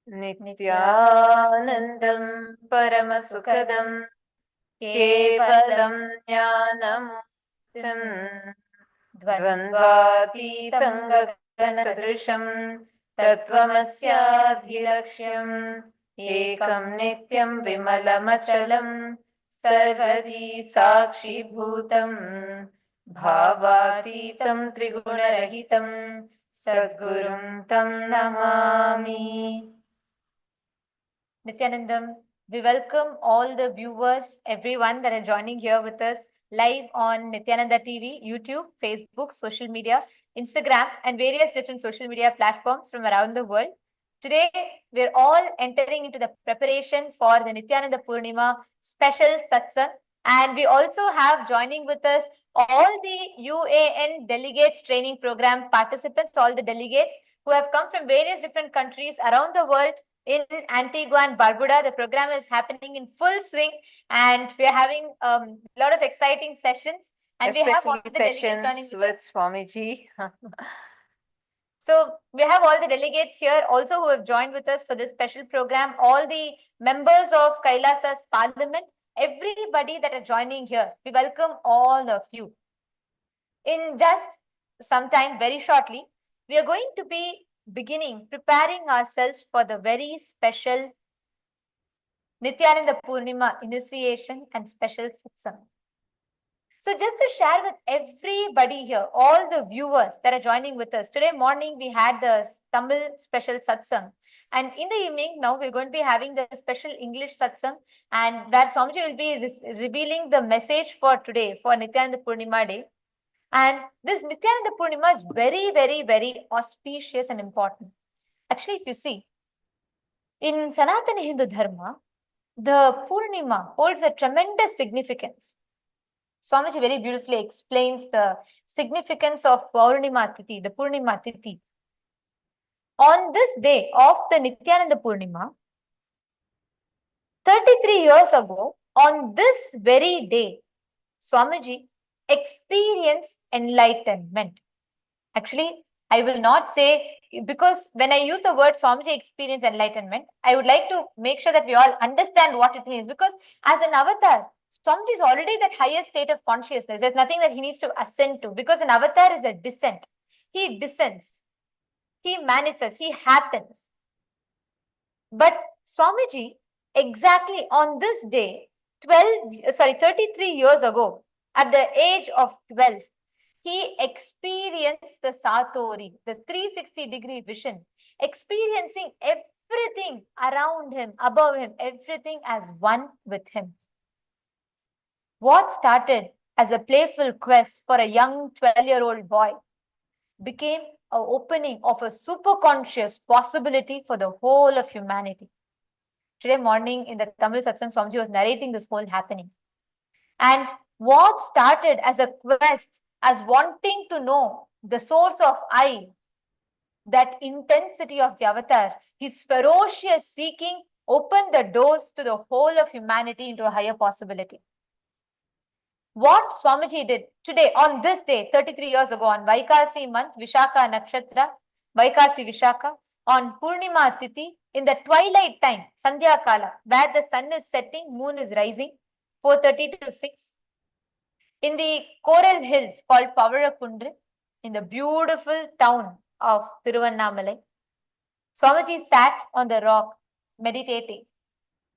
Nithyanandam Paramasukadam Kevalam Jnanamurtim Dvandvatitam Gaganatadrisham Tattvamasyadhilaksham Ekam Nityam Vimalamachalam Sarvadi Sakshi Bhutam Bhavatitam Triguణarahitam Sadgurum Tam Namami. Nithyanandam, we welcome all the viewers, everyone that are joining here with us live on Nithyananda TV, YouTube, Facebook, social media, Instagram, and various different social media platforms from around the world. Today, we're all entering into the preparation for the Nithyananda Purnima special satsang. And we also have joining with us all the UAN delegates training program participants, all the delegates who have come from various different countries around the world. In Antigua and Barbuda, the program is happening in full swing, and we are having a lot of exciting sessions. And Especially we have all the sessions with Swamiji. So we have all the delegates here also who have joined with us for this special program, all the members of Kailasa's parliament, everybody that are joining here. We welcome all of you. In just some time, very shortly, we are going to be preparing ourselves for the very special Nithyananda Purnima initiation and special satsang. So just to share with everybody here, all the viewers that are joining with us, today morning we had the Tamil special satsang, and in the evening now we're going to be having the special English satsang, and where Swamiji will be revealing the message for today, for Nithyananda Purnima day. And this Nithyananda Purnima is very, very, very auspicious and important. Actually, if you see, in Sanatana Hindu Dharma, the Purnima holds a tremendous significance. Swamiji very beautifully explains the significance of Purnima Tithi, the Purnima Tithi. On this day of the Nithyananda Purnima, 33 years ago, on this very day, Swamiji experienced enlightenment. Actually, I will not say, because when I use the word Swamiji experienced enlightenment, I would like to make sure that we all understand what it means, because as an avatar, Swamiji is already that highest state of consciousness. There's nothing that he needs to ascend to, because an avatar is a descent. He descends, he manifests, he happens. But Swamiji, exactly on this day, 33 years ago, at the age of 12, he experienced the Satori, the 360-degree vision, experiencing everything around him, above him, everything as one with him. What started as a playful quest for a young 12-year-old boy became an opening of a superconscious possibility for the whole of humanity. Today morning in the Tamil Satsang, Swamiji was narrating this whole happening. And what started as a quest, as wanting to know the source of I, that intensity of the avatar, his ferocious seeking opened the doors to the whole of humanity into a higher possibility. What Swamiji did today, on this day, 33 years ago, on Vaikasi month, Vishaka Nakshatra, Vaikasi Vishaka, on Purnima Tithi, in the twilight time, Sandhya Kala, where the sun is setting, moon is rising, 4:30 to 6. In the coral hills called Pavarakundru, in the beautiful town of Tiruvannamalai, Swamiji sat on the rock meditating.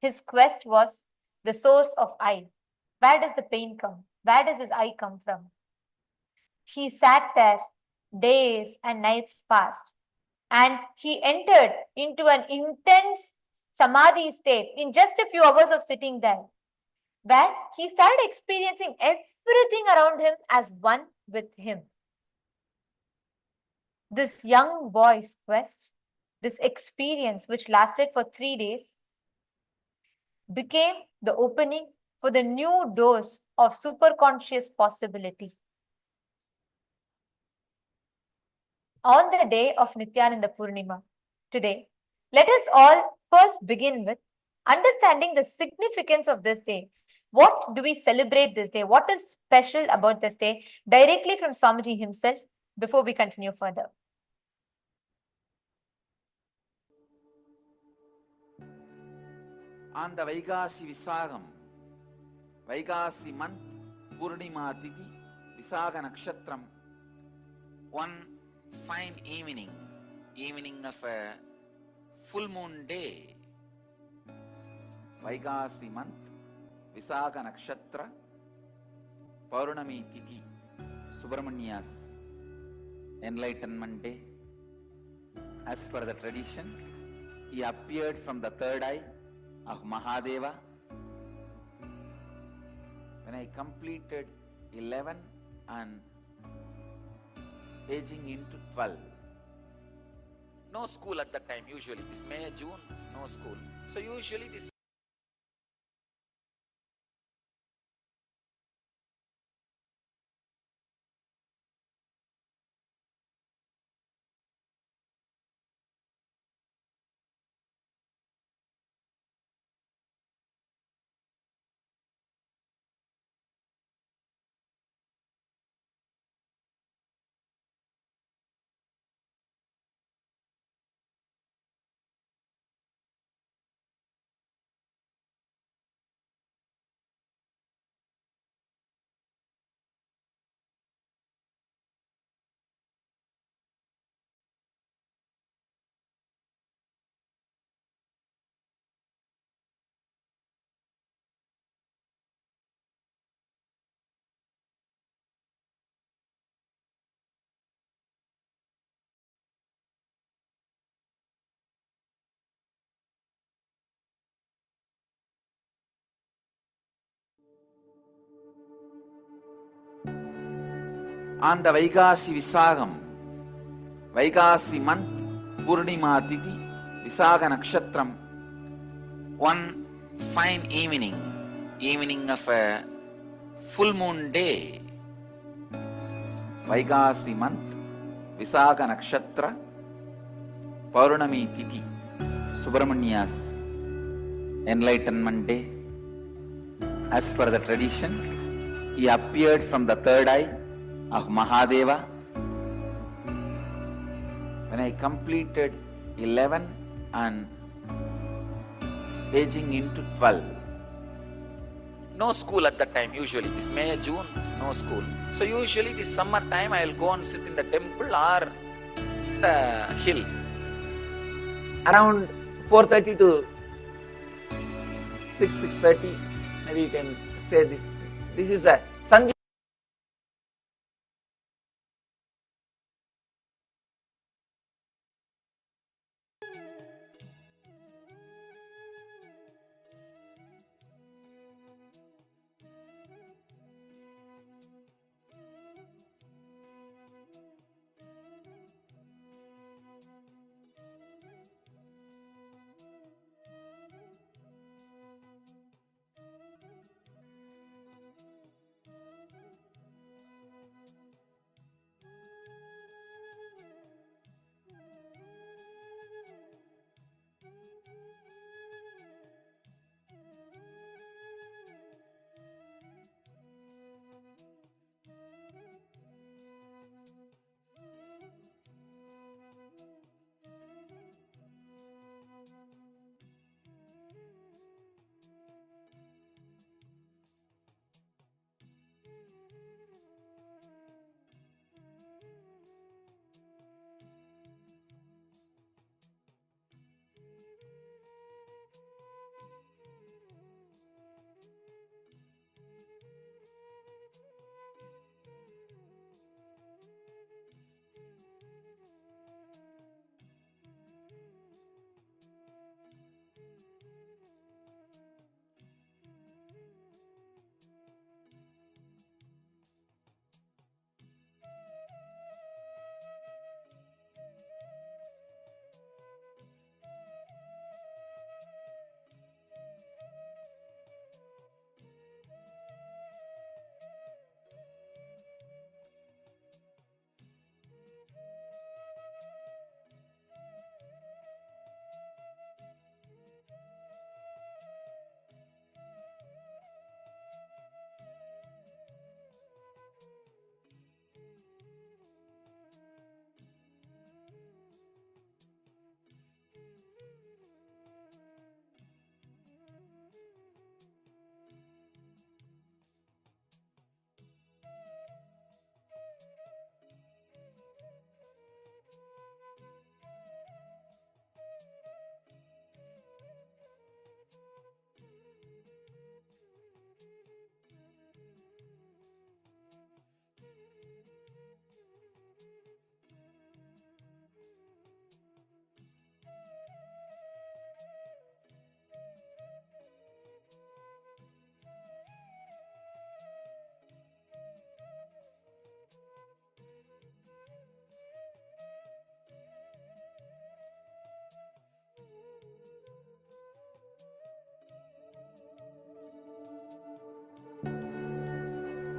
His quest was the source of I. Where does the pain come? Where does his I come from? He sat there, days and nights passed, and he entered into an intense samadhi state in just a few hours of sitting there, where he started experiencing everything around him as one with him. This young boy's quest, this experience which lasted for 3 days, became the opening for the new doors of superconscious possibility. On the day of Nithyananda Purnima, today, let us all first begin with understanding the significance of this day. What do we celebrate this day? What is special about this day? Directly from Swamiji himself, before we continue further. On the Vaikasi Visagam, Vaikasi month, Purnima Tithi, Visaga Nakshatram, one fine evening of a full moon day, Vaikasi month, Visaga Nakshatra, Paurnami Tithi, Subramania's Enlightenment day. As per the tradition, he appeared from the third eye of Mahadeva. When I completed 11 and aging into 12, no school at that time, usually this May, June, no school. So usually this on the Vaikasi Visagam, Vaikasi month, Purnima Tithi, Visaga Nakshatram, one fine evening of a full moon day, Vaikasi month, Visaga Nakshatra, Paurnami Tithi, Subramania's Enlightenment day. As per the tradition, he appeared from the third eye of Mahadeva. When I completed 11 and aging into 12, no school at that time, usually this May, June, no school. So usually this summer time I will go and sit in the temple or the hill. Around 4:30 to 6:30, maybe you can say this. This is the Sandhya.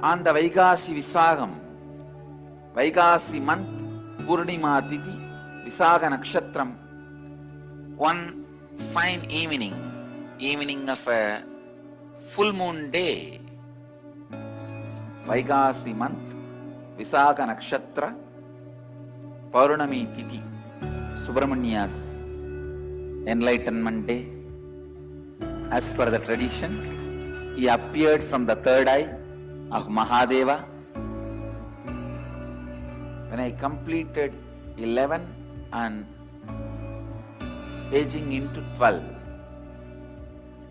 on the Vaikasi Visagam, Vaikasi month, Purnima Tithi, Visaga Nakshatram, one fine evening of a full moon day, Vaikasi month, Visaga Nakshatra, Paurnami Tithi, Subramania's Enlightenment Day. As per the tradition, he appeared from the third eye of Mahadeva. When I completed 11 and aging into 12,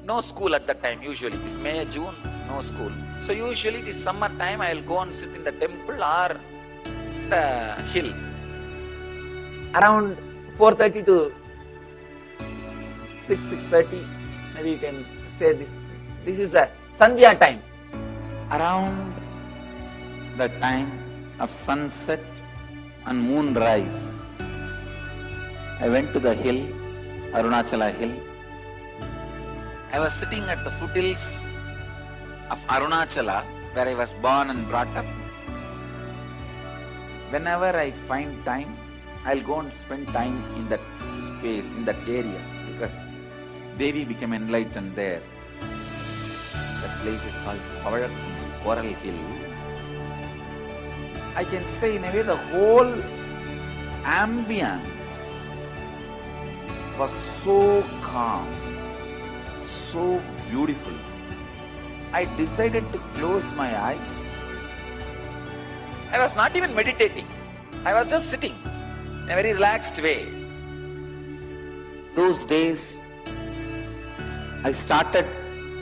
no school at that time, usually this May, June, no school. So usually this summer time I will go and sit in the temple or the hill. Around 4:30 to 6:30, maybe you can say this is the Sandhya time. Around the time of sunset and moonrise, I went to the hill, Arunachala hill. I was sitting at the foothills of Arunachala, where I was born and brought up. Whenever I find time, I'll go and spend time in that space, in that area, because Devi became enlightened there. That place is called Coral Hill. I can say in a way the whole ambience was so calm, so beautiful. I decided to close my eyes. I was not even meditating. I was just sitting in a very relaxed way. Those days, I started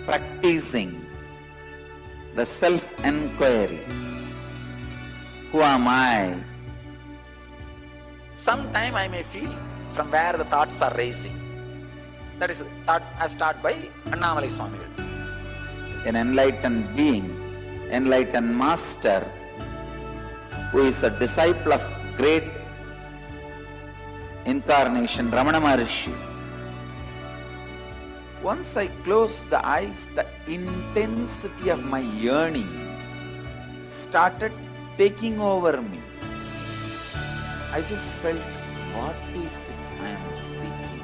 practicing the self-enquiry. Who am I? Sometime I may feel from where the thoughts are rising. That is thought as taught by Annamalai Swamigal. An enlightened being, enlightened master, who is a disciple of great incarnation, Ramana Maharshi. Once I closed the eyes, the intensity of my yearning started taking over me. I just felt, what is it I am seeking?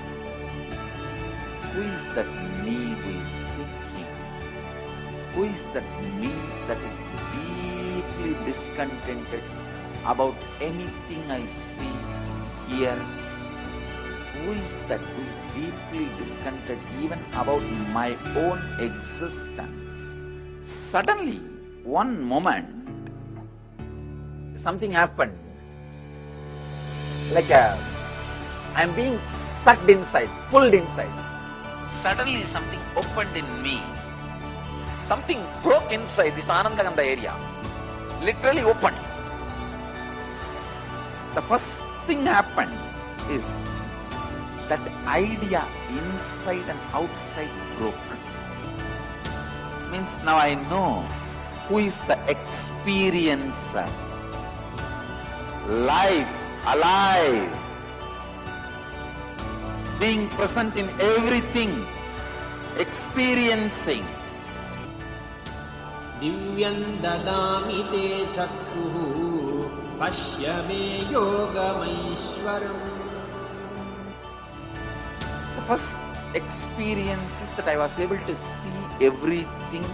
Who is that me who is seeking? Who is that me that is deeply discontented about anything I see, hear? Who is that who is deeply discontented even about my own existence? Suddenly, one moment, something happened. Like I am being sucked inside, pulled inside. Suddenly something opened in me. Something broke inside this Anandaganda area. Literally opened. The first thing happened is that idea inside and outside broke. Means now I know who is the experiencer. Life, alive, being present in everything, experiencing. दिव्यं ददामि ते चक्षुः पश्य मे योगमैश्वरम्. The first experience is that I was able to see everything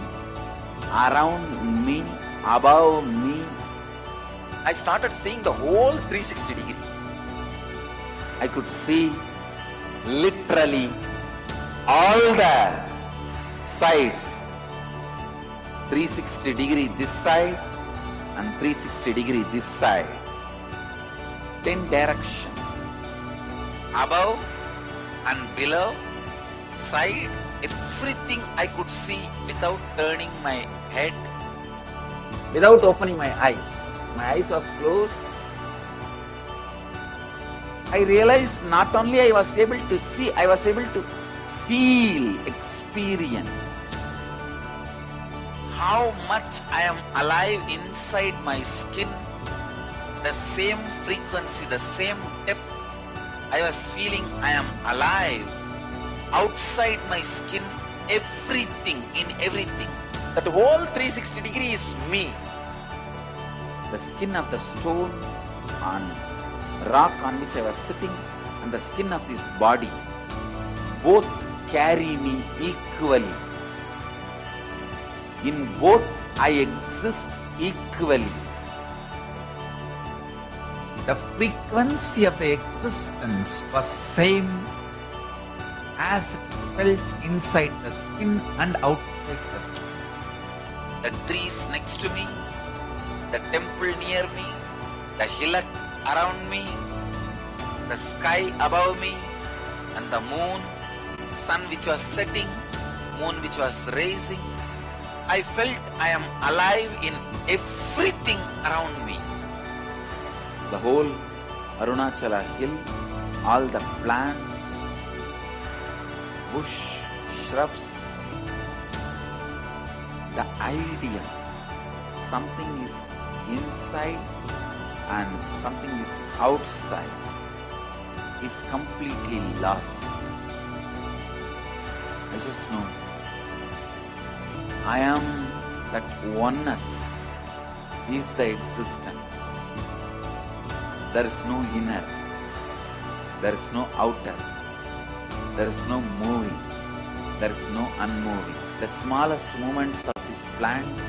around me, above me. I started seeing the whole 360 degree. I could see literally all the sides. 360 degree this side and 360 degree this side. 10 direction. Above and below, side, everything I could see without turning my head, without opening my eyes. My eyes was closed. I realized not only I was able to see, I was able to feel, experience how much I am alive inside my skin, the same frequency, the same depth. I was feeling I am alive outside my skin, everything, in everything. That whole 360 degree is me. The skin of the stone on rock on which I was sitting and the skin of this body both carry me equally. In both I exist equally. The frequency of the existence was same as it is felt inside the skin and outside the skin. The trees next to me, the temple near me, the hillock around me, the sky above me, and the moon, sun which was setting, moon which was rising. I felt I am alive in everything around me. The whole Arunachala hill, all the plants, bush, shrubs, the idea something is inside and something is outside is completely lost. I just know I am that oneness is the existence. There is no inner, there is no outer, there is no moving, there is no unmoving. The smallest movements of these plants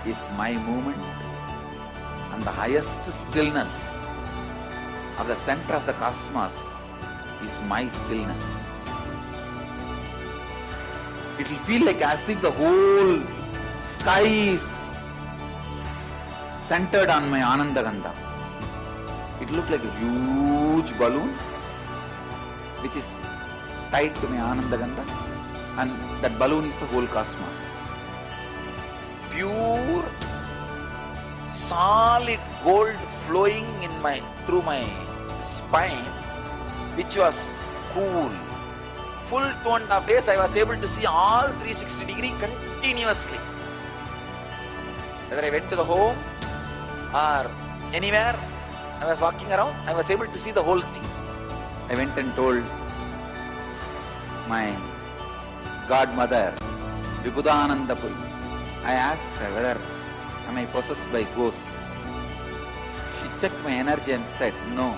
is my movement, and the highest stillness of the center of the cosmos is my stillness. It will feel like as if the whole sky is centered on my Anandagandha. It looked like a huge balloon which is tied to my Anandagandha, and that balloon is the whole cosmos. Pure, solid gold flowing through my spine, which was cool. Full 2.5 days I was able to see all 360 degree continuously. Whether I went to the home or anywhere I was walking around, I was able to see the whole thing. I went and told my godmother, Vibhudananda Purnima. I asked her whether am I possessed by ghost. She checked my energy and said, no,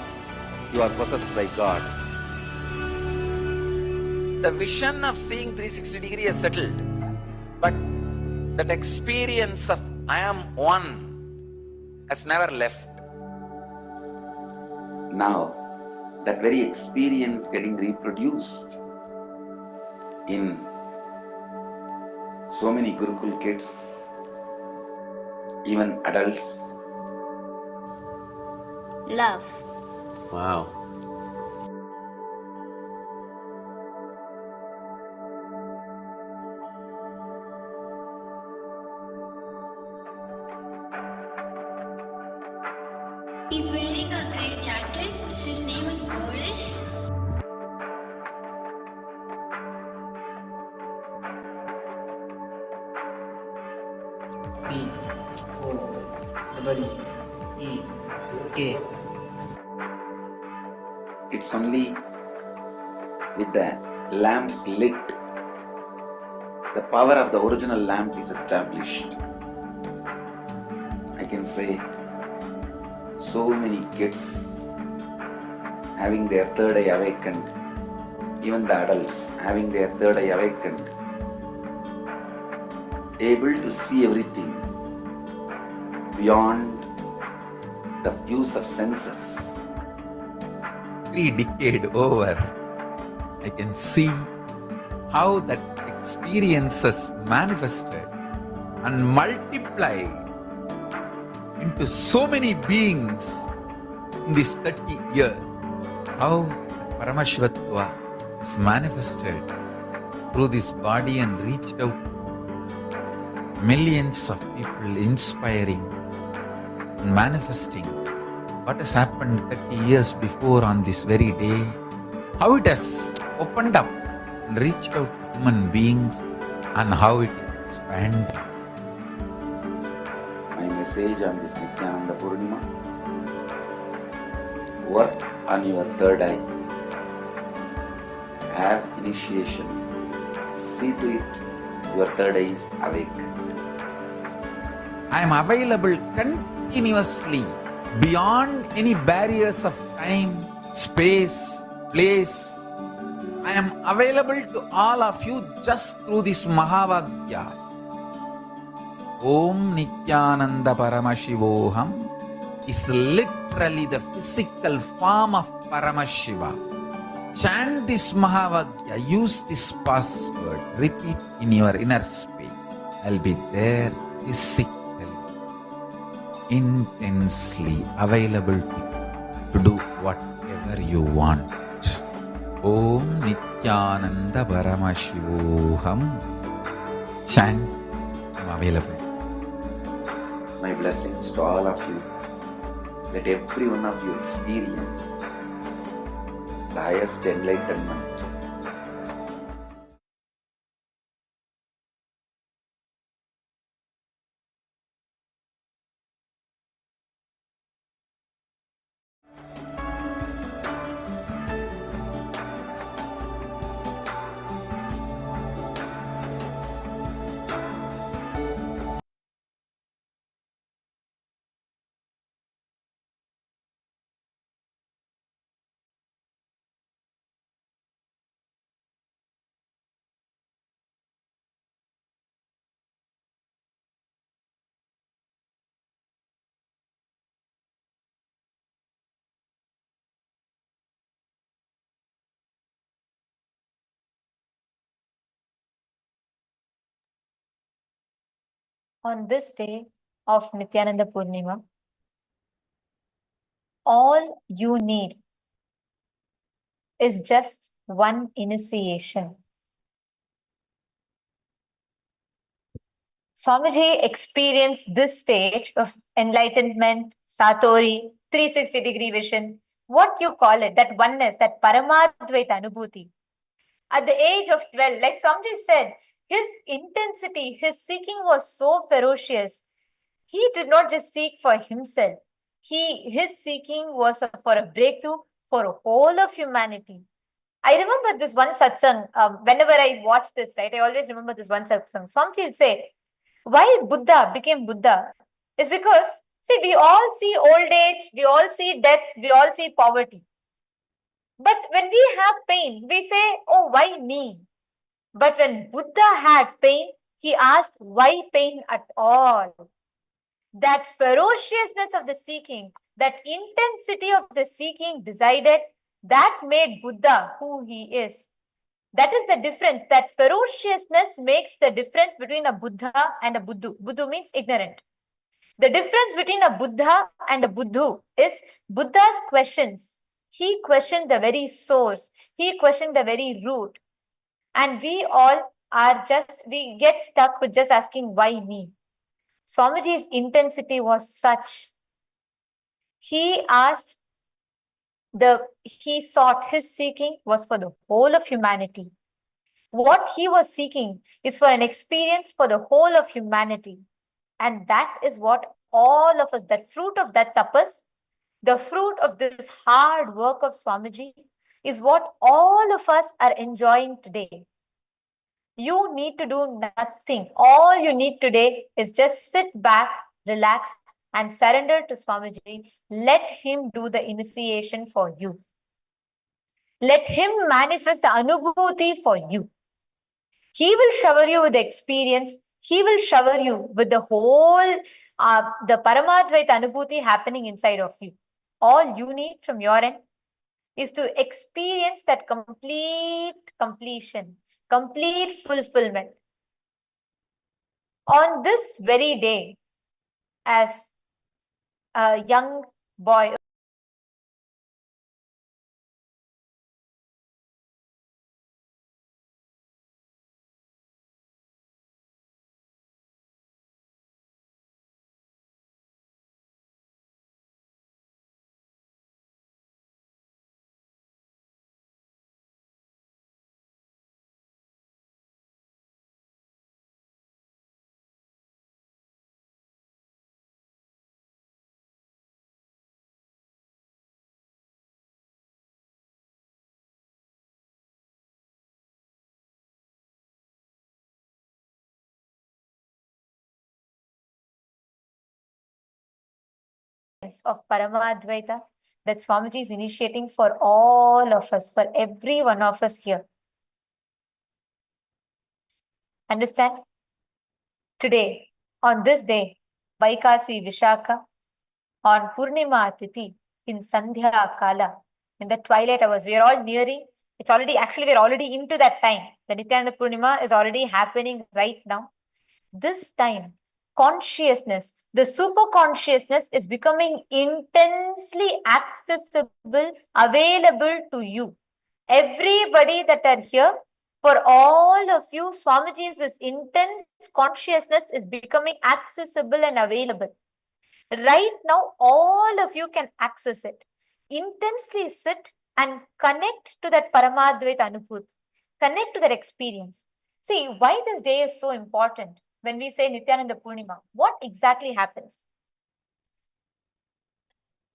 you are possessed by God. The vision of seeing 360 degree is settled, but that experience of I am one has never left. Now, that very experience getting reproduced in so many Gurukul kids, even adults. Love. Wow. He's wearing a grey jacket. His name is Boris. P-O-E-K. It's only with the lamps lit, the power of the original lamp is established. I can say so many kids having their third eye awakened, even the adults having their third eye awakened, able to see everything beyond the views of senses. 3 decades over, I can see how that experiences manifested and multiplied into so many beings in these 30 years. How Paramashivatva is manifested through this body and reached out to millions of people, inspiring and manifesting what has happened 30 years before on this very day, how it has opened up and reached out to human beings, and how it is expanded. My message on this Nithyananda Purnima: work on your third eye, have initiation, see to it Your third eye is awake. I am available continuously beyond any barriers of time, space, place. I am available to all of you just through this Mahavagya. Om Nithyananda Paramashivoham is literally the physical form of Paramashiva. Chant this Mahavagya, use this password, repeat in your inner space. I'll be there physically, intensely available to do whatever you want. Om Nithyananda Paramashivoham. Chant, I'm available. My blessings to all of you. Let every one of you experience the highest enlightenment. On this day of Nithyananda Purnima, all you need is just one initiation. Swamiji experienced this stage of enlightenment, Satori, 360-degree vision, what you call it, that oneness, that Paramadvaita Anubhuti. At the age of 12, like Swamiji said, his intensity, his seeking was so ferocious. He did not just seek for himself. His seeking was for a breakthrough for a whole of humanity. I remember this one satsang. Whenever I watch this, right, I always remember this one satsang. Swamiji will say, why Buddha became Buddha is because, see, we all see old age, we all see death, we all see poverty. But when we have pain, we say, oh, why me? But when Buddha had pain, he asked, why pain at all? That ferociousness of the seeking, that intensity of the seeking decided, that made Buddha who he is. That is the difference. That ferociousness makes the difference between a Buddha and a Buddhu. Buddhu means ignorant. The difference between a Buddha and a Buddhu is Buddha's questions. He questioned the very source. He questioned the very root. And we all are just, we get stuck with just asking, why me? Swamiji's intensity was such. He asked, he sought, his seeking was for the whole of humanity. What he was seeking is for an experience for the whole of humanity. And that is what all of us, that fruit of that tapas, the fruit of this hard work of Swamiji is what all of us are enjoying today. You need to do nothing. All you need today is just sit back, relax, and surrender to Swamiji. Let him do the initiation for you. Let him manifest the anubhuti for you. He will shower you with the experience. He will shower you with the whole, the Paramadvaita Anubhuti happening inside of you. All you need from your end is to experience that complete completion, complete fulfillment. On this very day, as a young boy, experience of Paramadvaita that Swamiji is initiating for all of us, for every one of us here. Understand? Today, on this day, Vaikasi Vishaka, on Purnima Tithi, in Sandhya Kala, in the twilight hours, we are all nearing, it's already, actually we're already into that time. The Nithyananda Purnima is already happening right now. This time, consciousness, the superconsciousness is becoming intensely accessible, available to you. Everybody that are here, for all of you, Swamiji's this intense consciousness is becoming accessible and available. Right now, all of you can access it. Intensely sit and connect to that Paramadvaita Anubhuti. Connect to that experience. See, why this day is so important? When we say Nithyananda Purnima, what exactly happens?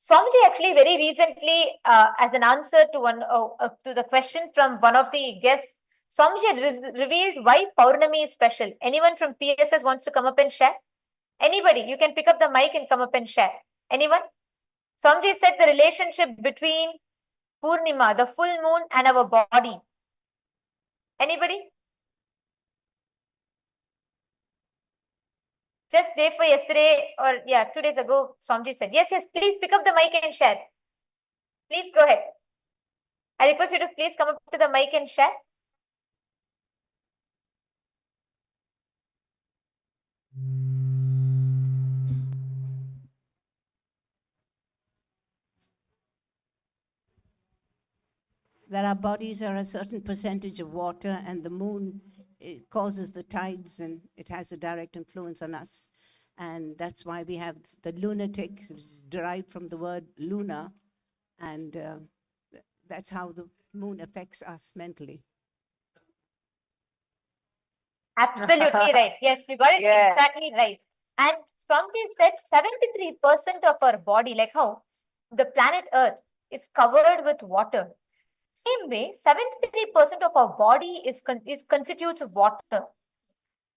Swamiji actually very recently, as an answer to the question from one of the guests, Swamiji had revealed why Paurnami is special. Anyone from PSS wants to come up and share? Anybody, you can pick up the mic and come up and share. Anyone? Swamiji said the relationship between Purnima, the full moon, and our body. Anybody? Just day for yesterday, or 2 days ago, Swamiji said, yes, please pick up the mic and share. Please go ahead. I request you to please come up to the mic and share. That our bodies are a certain percentage of water, and the moon, it causes the tides and it has a direct influence on us. And that's why we have the lunatic, which is derived from the word luna, and that's how the moon affects us mentally. Absolutely right. Yes, you got it exactly right. And Swamiji said 73% of our body, like how the planet Earth is covered with water. Same way, 73% of our body is constitutes of water.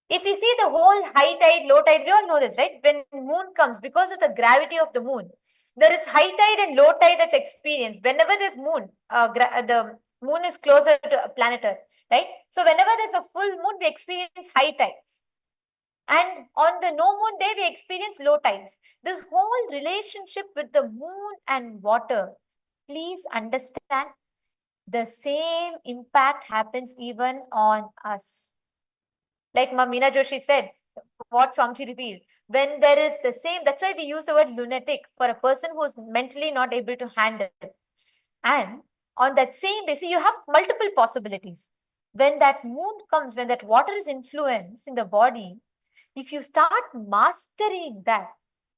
If you see the whole high tide, low tide, we all know this, right? When moon comes, because of the gravity of the moon, there is high tide and low tide that's experienced. Whenever there's moon, the moon is closer to planet Earth, right? So whenever there's a full moon, we experience high tides. And on the no moon day, we experience low tides. This whole relationship with the moon and water, please understand, the same impact happens even on us. Like Meena Joshi said, what Swamiji revealed, when there is the same, that's why we use the word lunatic for a person who is mentally not able to handle it. And on that same day, so you have multiple possibilities. When that moon comes, when that water is influenced in the body, if you start mastering that,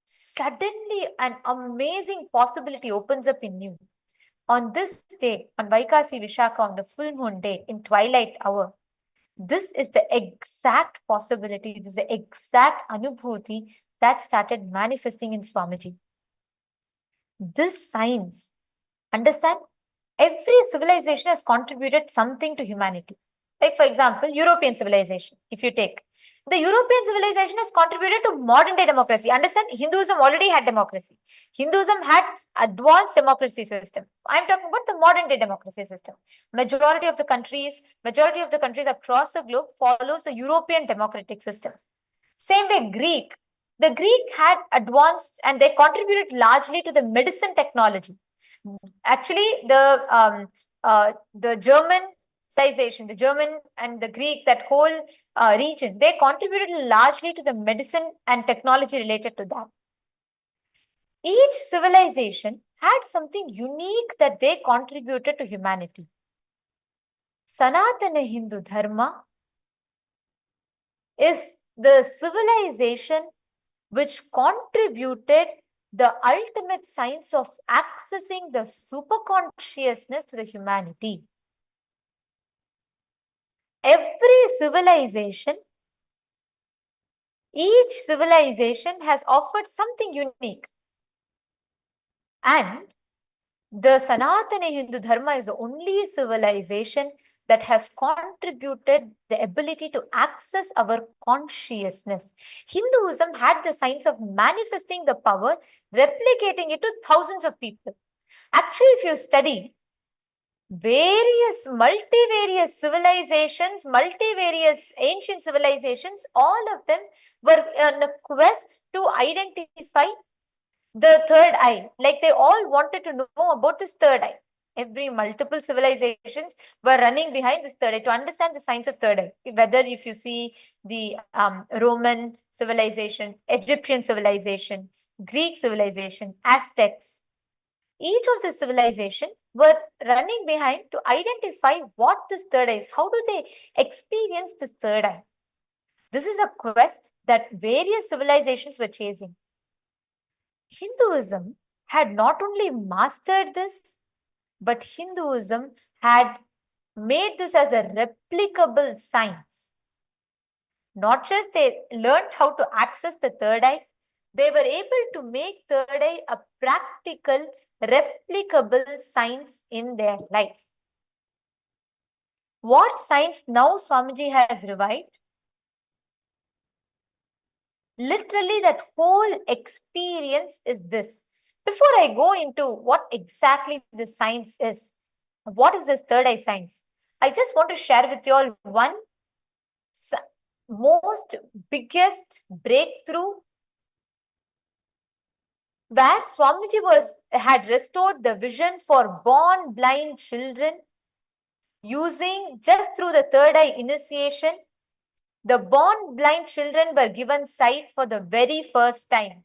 suddenly an amazing possibility opens up in you. On this day, on Vaikasi Vishaka, on the full moon day, in twilight hour, this is the exact possibility, this is the exact Anubhuti that started manifesting in Swamiji. This science, understand, every civilization has contributed something to humanity. Like, for example, European civilization, if you take. The European civilization has contributed to modern day democracy. Understand, Hinduism already had democracy. Hinduism had advanced democracy system. I'm talking about the modern day democracy system. Majority of the countries across the globe follows the European democratic system. Same way, Greek. The Greek had advanced and they contributed largely to the medicine technology. Actually, the German civilization, the German and the Greek, that whole region, they contributed largely to the medicine and technology related to that. Each civilization had something unique that they contributed to humanity. Sanatana Hindu Dharma is the civilization which contributed the ultimate science of accessing the superconsciousness to the humanity. Every civilization, each civilization has offered something unique. And the Sanatana Hindu Dharma is the only civilization that has contributed the ability to access our consciousness. Hinduism had the science of manifesting the power, replicating it to thousands of people. Actually, if you study multivarious civilizations, multivarious ancient civilizations, all of them were on a quest to identify the third eye. Like they all wanted to know about this third eye. Multiple civilizations were running behind this third eye to understand the science of third eye. Whether if you see the Roman civilization, Egyptian civilization, Greek civilization, Aztecs, each of the civilization were running behind to identify what this third eye is. How do they experience this third eye? This is a quest that various civilizations were chasing. Hinduism had not only mastered this, but Hinduism had made this as a replicable science. Not just they learned how to access the third eye, they were able to make third eye a practical, replicable science in their life. What science now Swamiji has revived? Literally, that whole experience is this. Before I go into what exactly this science is, what is this third eye science? I just want to share with you all one most biggest breakthrough where Swamiji had restored the vision for born blind children using just through the third eye initiation. The born blind children were given sight for the very first time.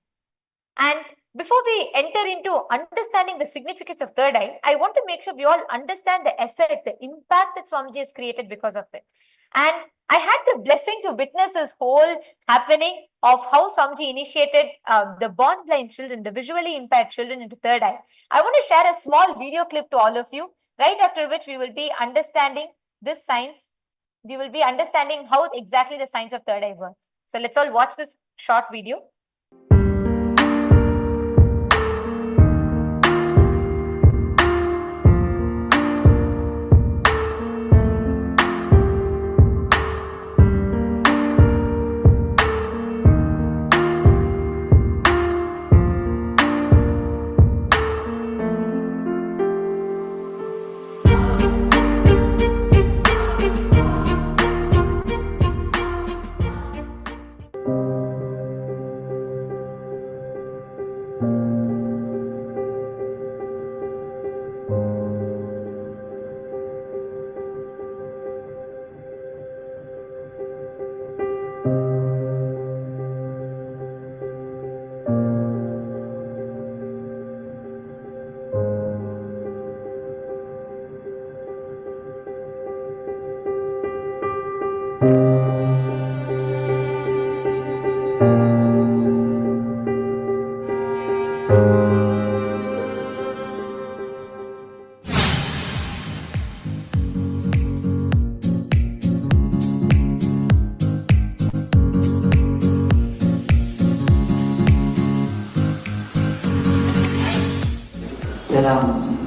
And before we enter into understanding the significance of third eye, I want to make sure we all understand the effect, the impact that Swamiji has created because of it. And I had the blessing to witness this whole happening of how Swamiji initiated the born blind children, the visually impaired children into third eye. I want to share a small video clip to all of you, right after which we will be understanding this science. We will be understanding how exactly the science of third eye works. So let's all watch this short video.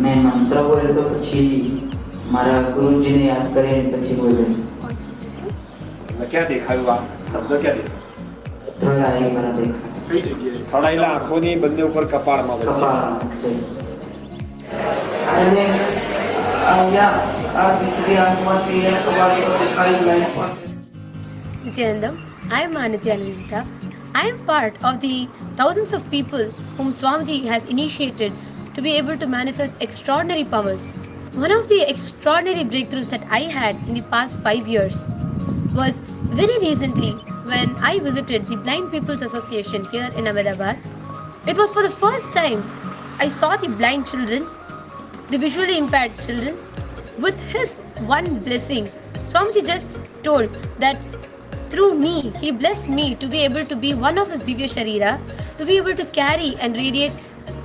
मैं मंत्र बोले तो પછી મારા ગુરુજીને યાદ કરીને પછી બોલે क्या દેખાયું આ શબ્દ क्या દેખાયું થોડા આઈ મારા દેખા કઈ જગ્યાએ થોડાયેલા આંખોની બંને ઉપર કપાળમાં વચ્ચે અને આ દીકરી આંખમાંથી એ કપાળ પર દેખાઈ line Nithyanandam, I am Nithyananda. I am part of the thousands of people whom Swamiji has initiated to be able to manifest extraordinary powers. One of the extraordinary breakthroughs that I had in the past 5 years was very recently when I visited the Blind People's Association here in Ahmedabad. It was for the first time I saw the blind children, the visually impaired children. With his one blessing, Swamiji just told that through me, he blessed me to be able to be one of his Divya Shariras, to be able to carry and radiate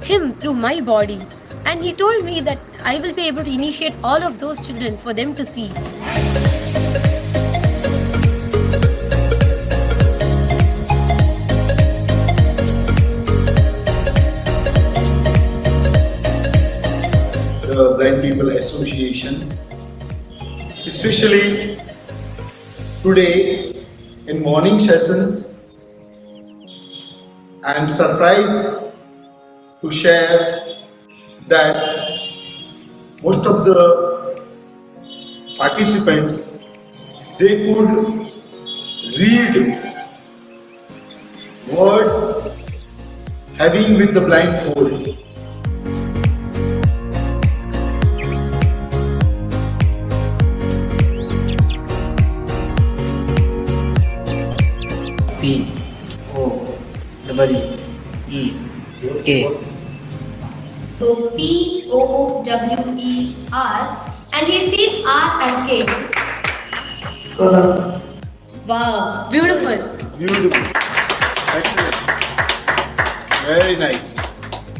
him through my body. And he told me that I will be able to initiate all of those children for them to see. The Blind People Association especially today in morning sessions. I am surprised to share that most of the participants, they could read words having with the blindfold. P-O-W-E-K. So P-O-W-E-R, and we see R as K. Wow, beautiful. Beautiful. Excellent. Very nice.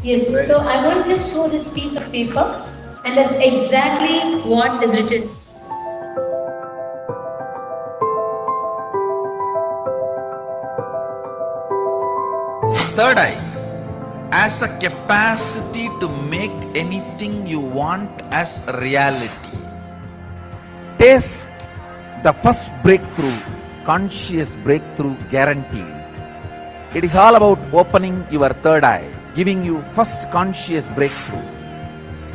Yes, so I want to just show this piece of paper, and that's exactly what is written. Third eye as a capacity to make anything you want as reality. Taste the first breakthrough, conscious breakthrough guaranteed. It is all about opening your third eye, giving you first conscious breakthrough.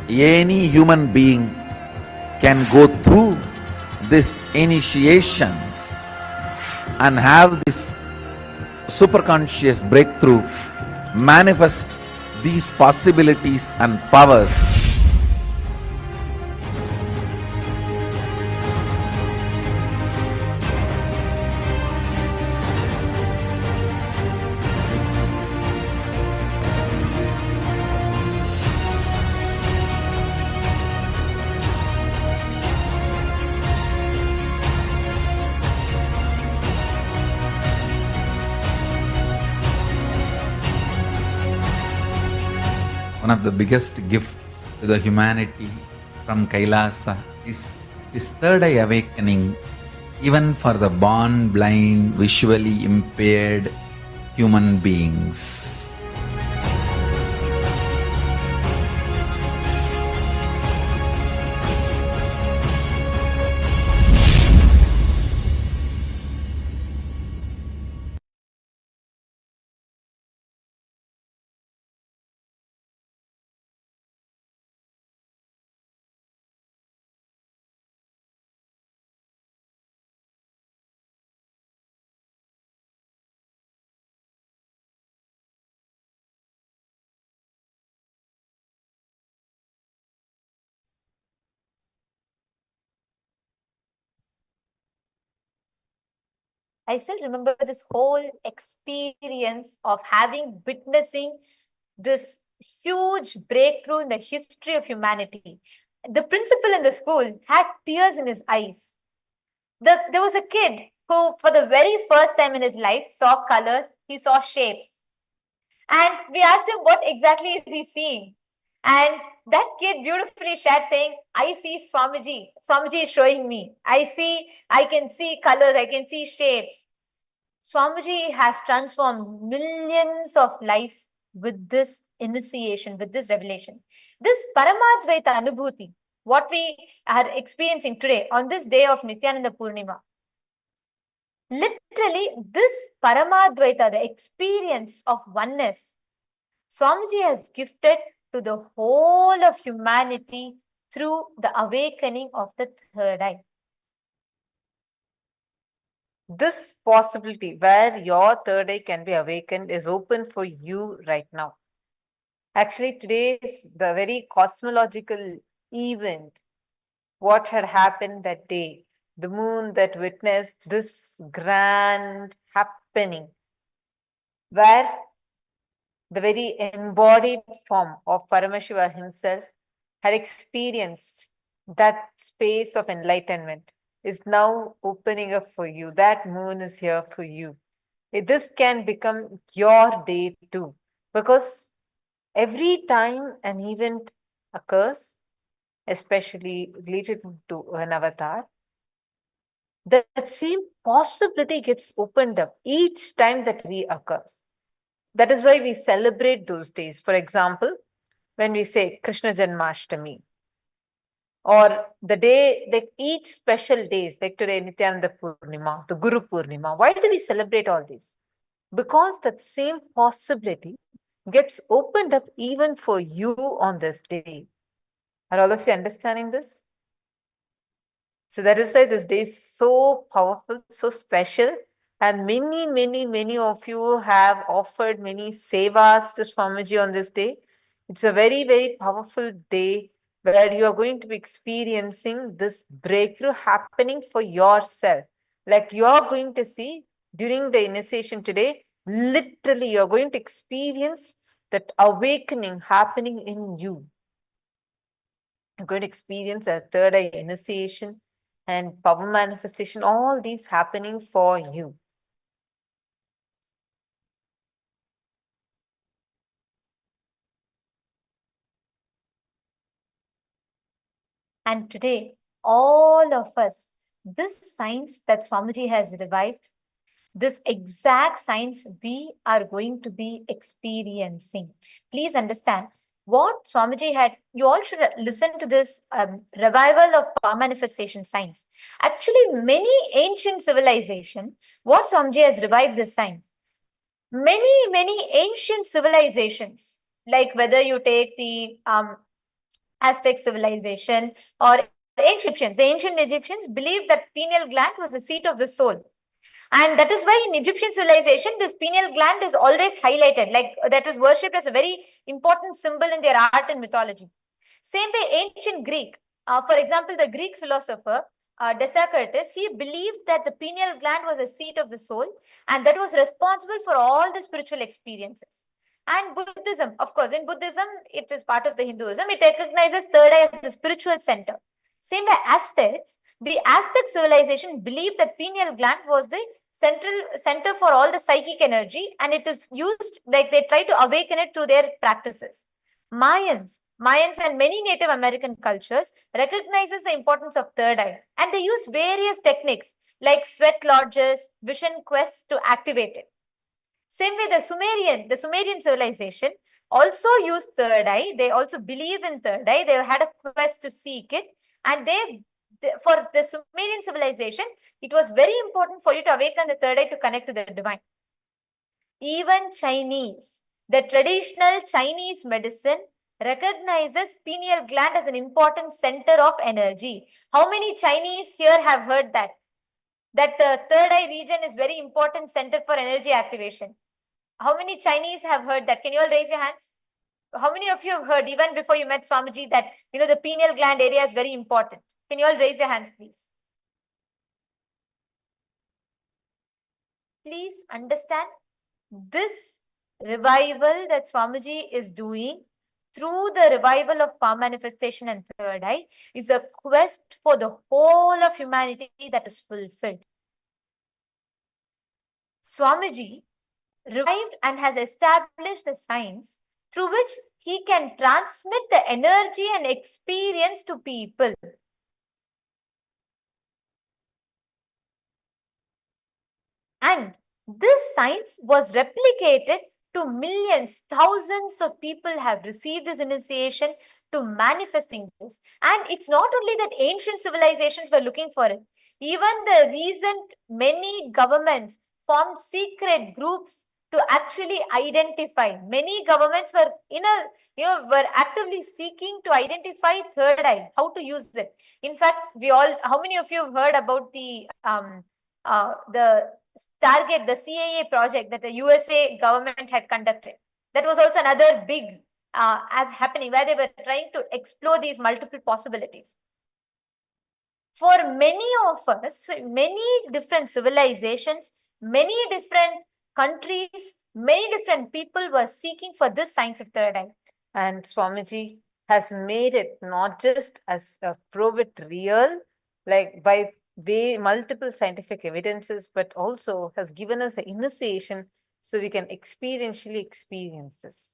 Any human being can go through these initiations and have this superconscious breakthrough, manifest these possibilities and powers. One of the biggest gift to the humanity from Kailasa is this third eye awakening, even for the born blind, visually impaired human beings. I still remember this whole experience of witnessing this huge breakthrough in the history of humanity. The principal in the school had tears in his eyes. There was a kid who, for the very first time in his life, saw colors, he saw shapes. And we asked him, what exactly is he seeing? And that kid beautifully shared saying, I see Swamiji. Swamiji is showing me. I can see colors, I can see shapes. Swamiji has transformed millions of lives with this initiation, with this revelation. This Paramadvaita Anubhuti, what we are experiencing today on this day of Nithyananda Purnima. Literally, this Paramadvaita, the experience of oneness, Swamiji has gifted to the whole of humanity through the awakening of the third eye. This possibility where your third eye can be awakened is open for you right now. Actually, today's the very cosmological event, what had happened that day, the moon that witnessed this grand happening, where the very embodied form of Paramashiva himself had experienced that space of enlightenment, is now opening up for you. That moon is here for you. This can become your day too, because every time an event occurs, especially related to an avatar, that same possibility gets opened up each time that reoccurs. That is why we celebrate those days. For example, when we say Krishna Janmashtami, or the day, like each special days, like today, Nithyananda Purnima, the Guru Purnima. Why do we celebrate all these? Because that same possibility gets opened up even for you on this day. Are all of you understanding this? So that is why this day is so powerful, so special. And many of you have offered many sevas to Swamiji on this day. It's a very powerful day where you are going to be experiencing this breakthrough happening for yourself. Like you are going to see during the initiation today, literally you're going to experience that awakening happening in you. You're going to experience a third eye initiation and power manifestation, all these happening for you. And today, all of us, this science that Swamiji has revived, this exact science we are going to be experiencing. Please understand what Swamiji had. You all should listen to this revival of power manifestation science. Actually, many ancient civilization, what Swamiji has revived this science. Many ancient civilizations, like whether you take the Aztec civilization or ancient Egyptians believed that pineal gland was the seat of the soul. And that is why in Egyptian civilization, this pineal gland is always highlighted, like that is worshipped as a very important symbol in their art and mythology. Same way, ancient Greek, for example, the Greek philosopher Democritus, he believed that the pineal gland was a seat of the soul and that was responsible for all the spiritual experiences. And Buddhism, of course, in Buddhism, it is part of the Hinduism, it recognizes third eye as a spiritual center. Same way, Aztecs, the Aztec civilization believed that pineal gland was the center for all the psychic energy, and it is used, like they try to awaken it through their practices. Mayans and many Native American cultures recognizes the importance of third eye, and they used various techniques like sweat lodges, vision quests to activate it. Same way, the Sumerian civilization also used third eye. They also believe in third eye. They had a quest to seek it, and for the Sumerian civilization, it was very important for you to awaken the third eye to connect to the divine. Even Chinese, the traditional Chinese medicine recognizes pineal gland as an important center of energy. How many Chinese here have heard that? That the third eye region is very important center for energy activation. How many Chinese have heard that? Can you all raise your hands? How many of you have heard, even before you met Swamiji, that the pineal gland area is very important? Can you all raise your hands, please? Please understand, this revival that Swamiji is doing through the revival of power manifestation and third eye is a quest for the whole of humanity that is fulfilled. Swamiji revived and has established the science through which he can transmit the energy and experience to people. And this science was replicated to millions, thousands of people have received this initiation to manifesting this. And it's not only that ancient civilizations were looking for it. Even the recent many governments formed secret groups to actually identify. Many governments were were actively seeking to identify third eye, how to use it. In fact, how many of you have heard about the Stargate, the CAA project that the USA government had conducted? That was also another big happening where they were trying to explore these multiple possibilities. For many of us, many different civilizations, many different countries, many different people were seeking for this science of third eye. And Swamiji has made it not just as a prove it real, like by multiple scientific evidences, but also has given us an initiation so we can experientially experience this.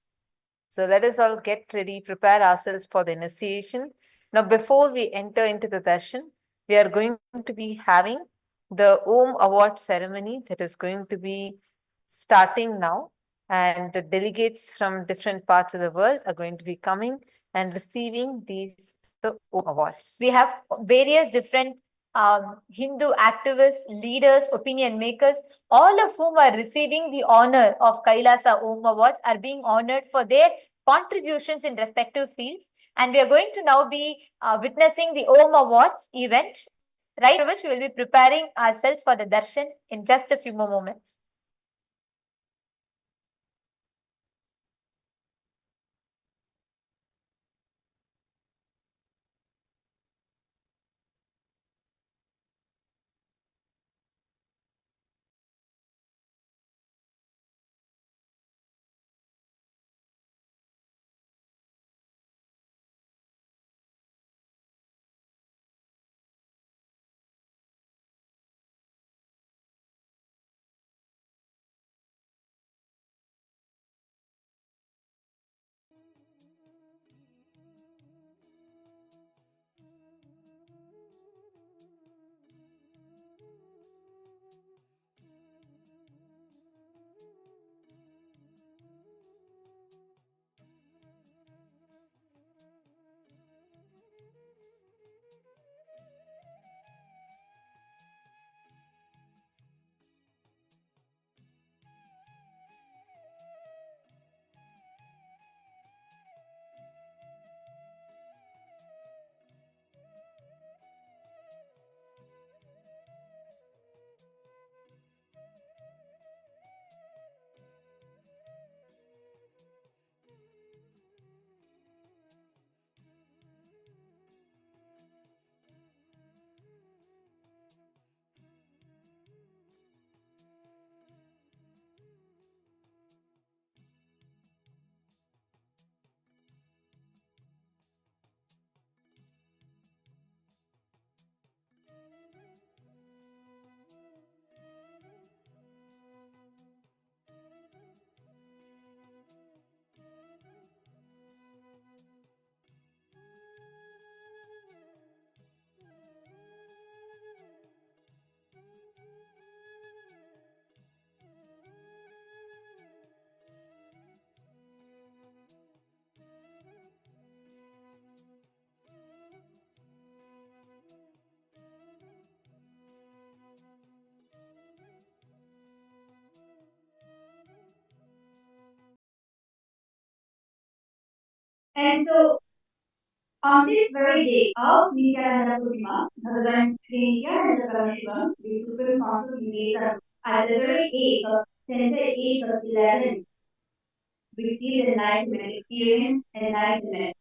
So let us all get ready, prepare ourselves for the initiation. Now, before we enter into the darshan, we are going to be having the Om Award ceremony that is going to be starting now. And the delegates from different parts of the world are going to be coming and receiving these the Om Awards. We have various different Hindu activists, leaders, opinion makers, all of whom are receiving the honor of Kailasa Om Awards, are being honored for their contributions in respective fields. And we are going to now be witnessing the Om Awards event, right, which we will be preparing ourselves for the darshan in just a few more moments. And so, on this very day of Nithyananda Purnima, Bhagavan Nithyananda Paramashivam, the Supreme Pontiff of Hinduism, at the very age of tender age of 11, received enlightenment, experienced enlightenment.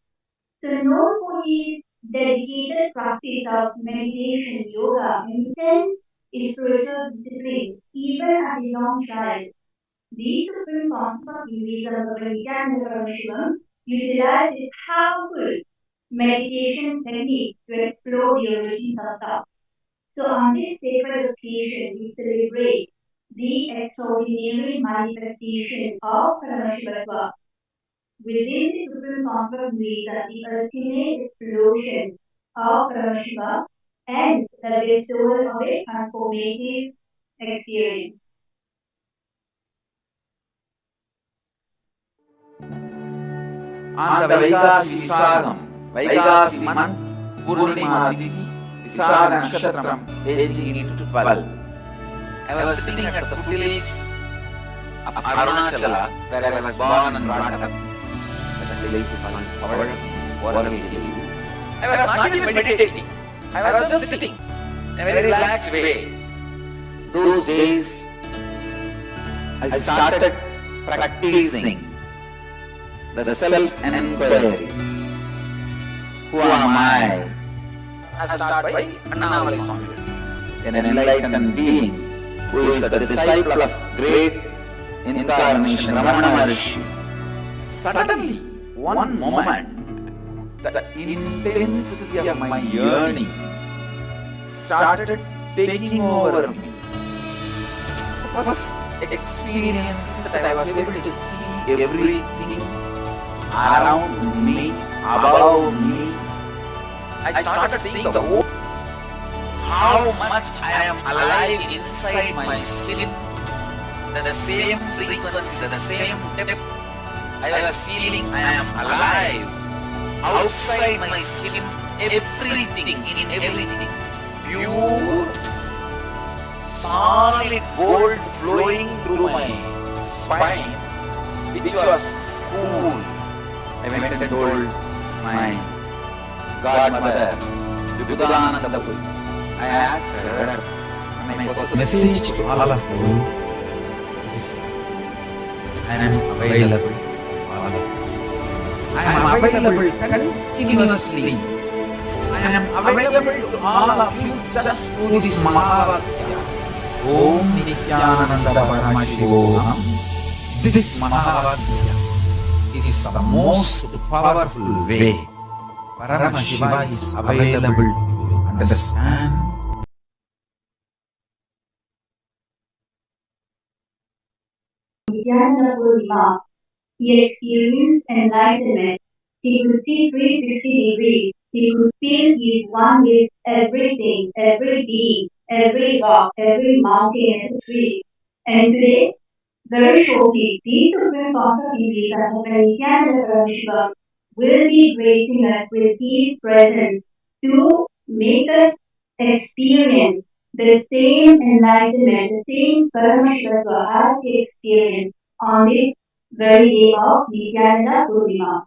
So, known for his dedicated practice of meditation, yoga, and intense spiritual disciplines, even as a young child, the Supreme Pontiff of Hinduism, Bhagavan Nithyananda Paramashivam, utilized a powerful meditation technique to explore the origins of thoughts. So on this sacred occasion, we celebrate the extraordinary manifestation of Paramashivatva within the Supreme Pontiff of Hinduism, the ultimate explosion of Paramashiva and the bestowal of a transformative experience. On the Vaikasi Visagam, Vaikasi month, Purnima Tithi, Visaga Nakshatram, aging into 12. I was sitting at the foothills of Arunachala, where I was born and brought up. That place is called Warali Hill. I was not even meditating. I was just sitting in a very relaxed way. Those days, I started practicing the self-enquiry. Who am I? I start by Annamalai Swami, an enlightened being who is the disciple of great incarnation Ramana Maharshi. Suddenly, one moment, the intensity of my yearning started taking over me. The first experience that I was able to see everything around me, above me. I started seeing the whole, how much I am alive inside my skin, the same frequency, the same depth. I was feeling I am alive. outside my skin, everything, in everything, pure, solid gold flowing through my spine, which was cool. I went and told my godmother, Tiruvannamalai. I asked her, my message to all of you is, I am available to all of you. I am available continuously. I am available to all of you just through this Mahavakya. Om Nithyananda Paramashivam. This Mahavakya is the most powerful way. Paramashiva is available to you. Understand? Nithyananda Purnima, he experienced enlightenment. He could see 360 degrees. He could feel he is one with everything, every being, every rock, every mountain, every tree. And today, very shortly, the Supreme Pontiff of Hinduism, Nithyananda Purnima, will be gracing us with his presence to make us experience the same enlightenment, the same Paramashivam as he experienced on this very day of Nithyananda Purnima.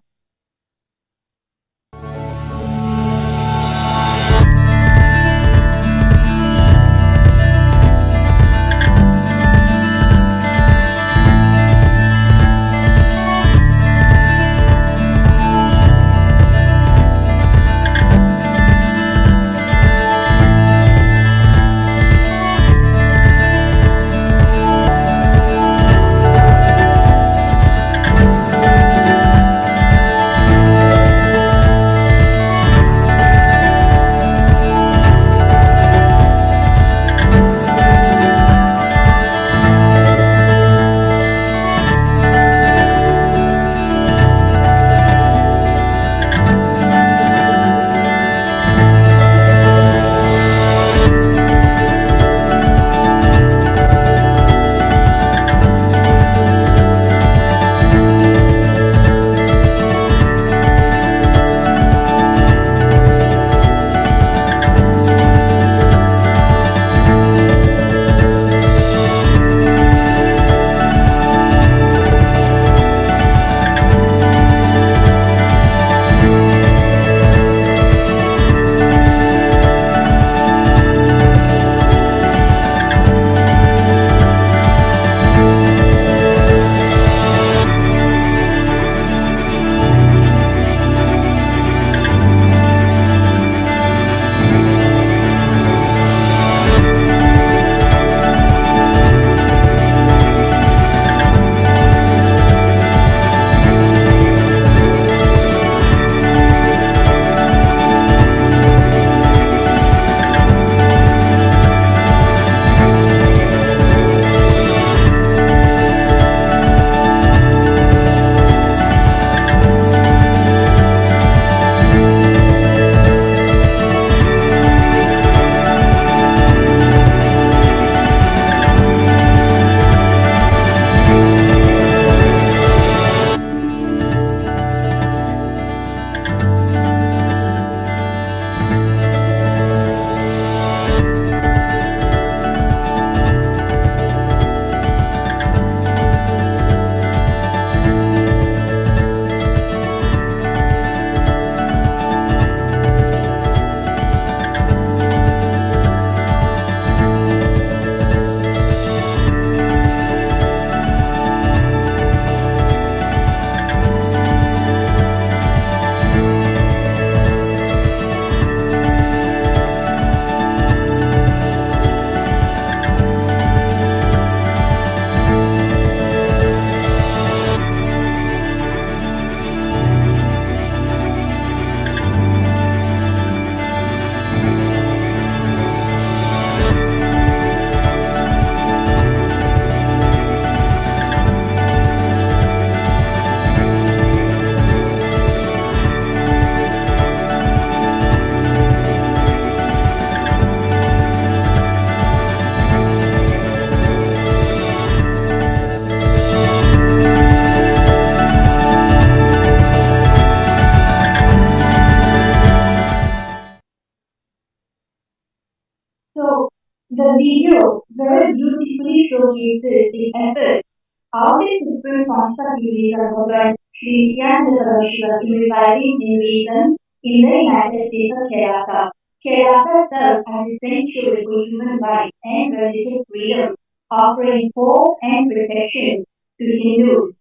cases in efforts of the Supreme Pontiff of Hinduism, Bhagavan Nithyananda Purnima, in reviving Hinduism in the United States of Kailasa. Kailasa serves as a sanctuary for human life and religious freedom, offering hope and protection to Hindus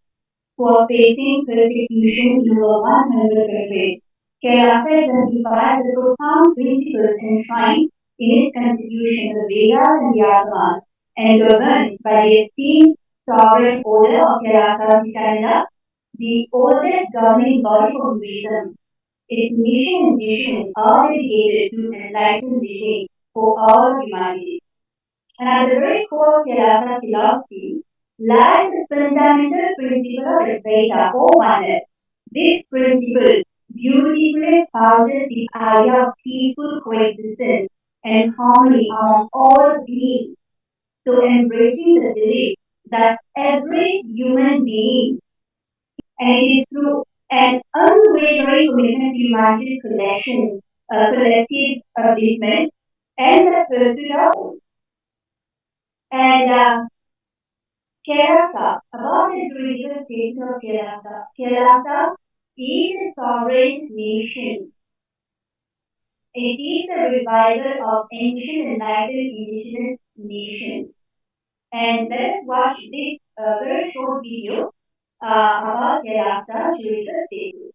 who are facing persecution in over 100 countries. Kailasa exemplifies the profound principles enshrined in its constitution, the Vedas and the Atmas, and governed by the esteemed sovereign order of Kailasa Nithyananda, the oldest governing body for Hinduism. Its mission and vision are dedicated to enlighten living for all of humanity. And at the very core of Kailasa philosophy lies the fundamental principle of Advaita or oneness. This principle beautifully espouses the idea of peaceful coexistence and harmony among all beings. So embracing the belief that every human being, and it is through an unwavering commitment to humanity's collective upliftment and the pursuit of and Kailasa, about the juridical status of Kailasa. Kailasa is a sovereign nation. It is a revival of ancient enlightened indigenous nations. And let us watch this very short video about Kailasa juridical status.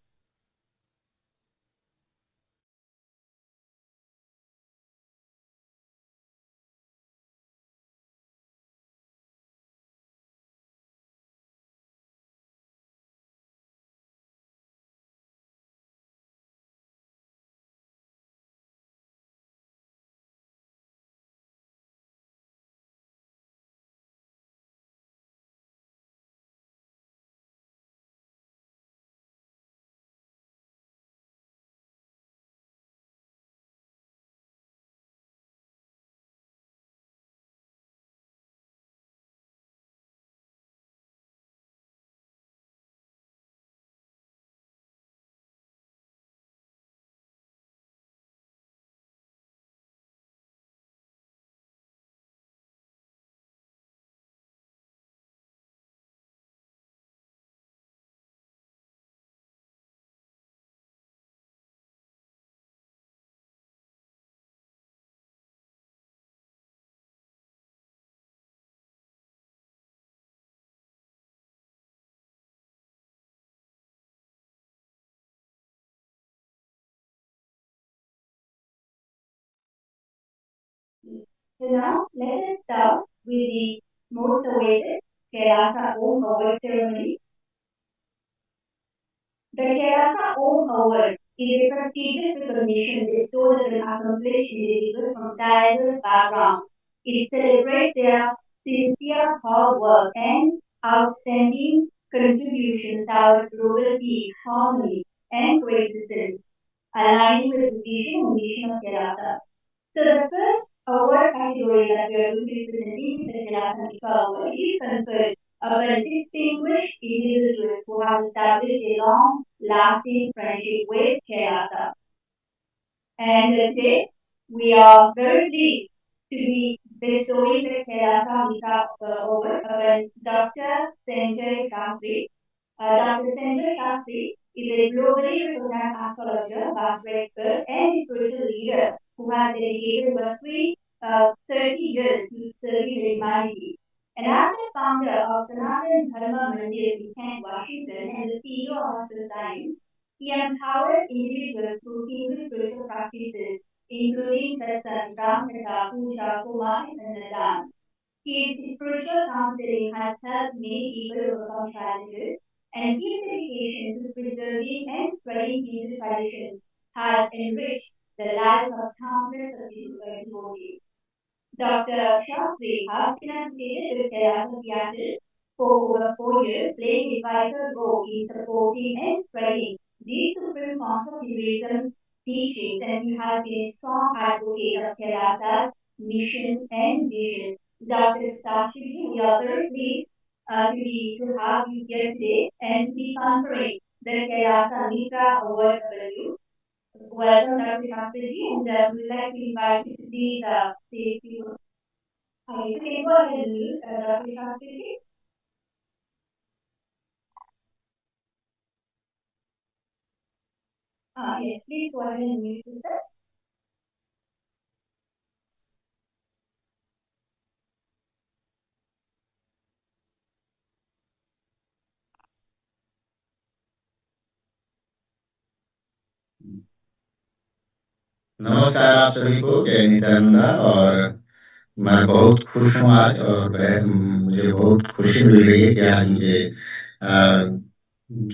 So now let us start with the most awaited Kailasa Om Award ceremony. The Kailasa Om Award is a prestigious recognition bestowed on accomplished individuals from diverse backgrounds. It celebrates their sincere hard work and outstanding contributions towards global peace, harmony, and coexistence, aligning with the vision and mission of Kailasa. So the first award category that we are going to be presenting is the Kailasa Award. It is conferred upon distinguished individuals who have established a long-lasting friendship with Kailasa. And today, we are very pleased to be bestowing the Kailasa Award upon Dr. Sanjay Shastri. Dr. Sanjay Shastri is a globally recognized astrologer, master expert, and a spiritual leader who has dedicated over 30 years to serving the humanity. And as the founder of Sanatana Dharma Mandir in Kent, Washington, and the CEO of Astro Science, he empowers individuals through Hindu spiritual practices, including satsang, ramkatha, puja, homa, and annadan. His spiritual counseling has helped many people overcome challenges, and his dedication to preserving and spreading Hindu traditions has enriched the lives of countless of devotees. Dr. Shastri has been associated with Kailasa Theatre for over 4 years, playing a vital role in supporting and spreading the Supreme Pontiff of Hinduism's teachings, and he has been a strong advocate of Kailasa's mission and vision. Dr. Shastri, we are very pleased to have you here today and to be conferring the Kailasa Mitra Award upon you. Welcome, Dr. Shastri, and we would like to invite you to please say a few words. Yes, you can go ahead and mute Dr. Shastri. Yes, please go ahead and mute yourself. नमस्कार आप सभी को, जय नित्यानंदा। और मैं बहुत खुश हूँ आज, और मुझे बहुत खुशी मिल रही है कि आज मुझे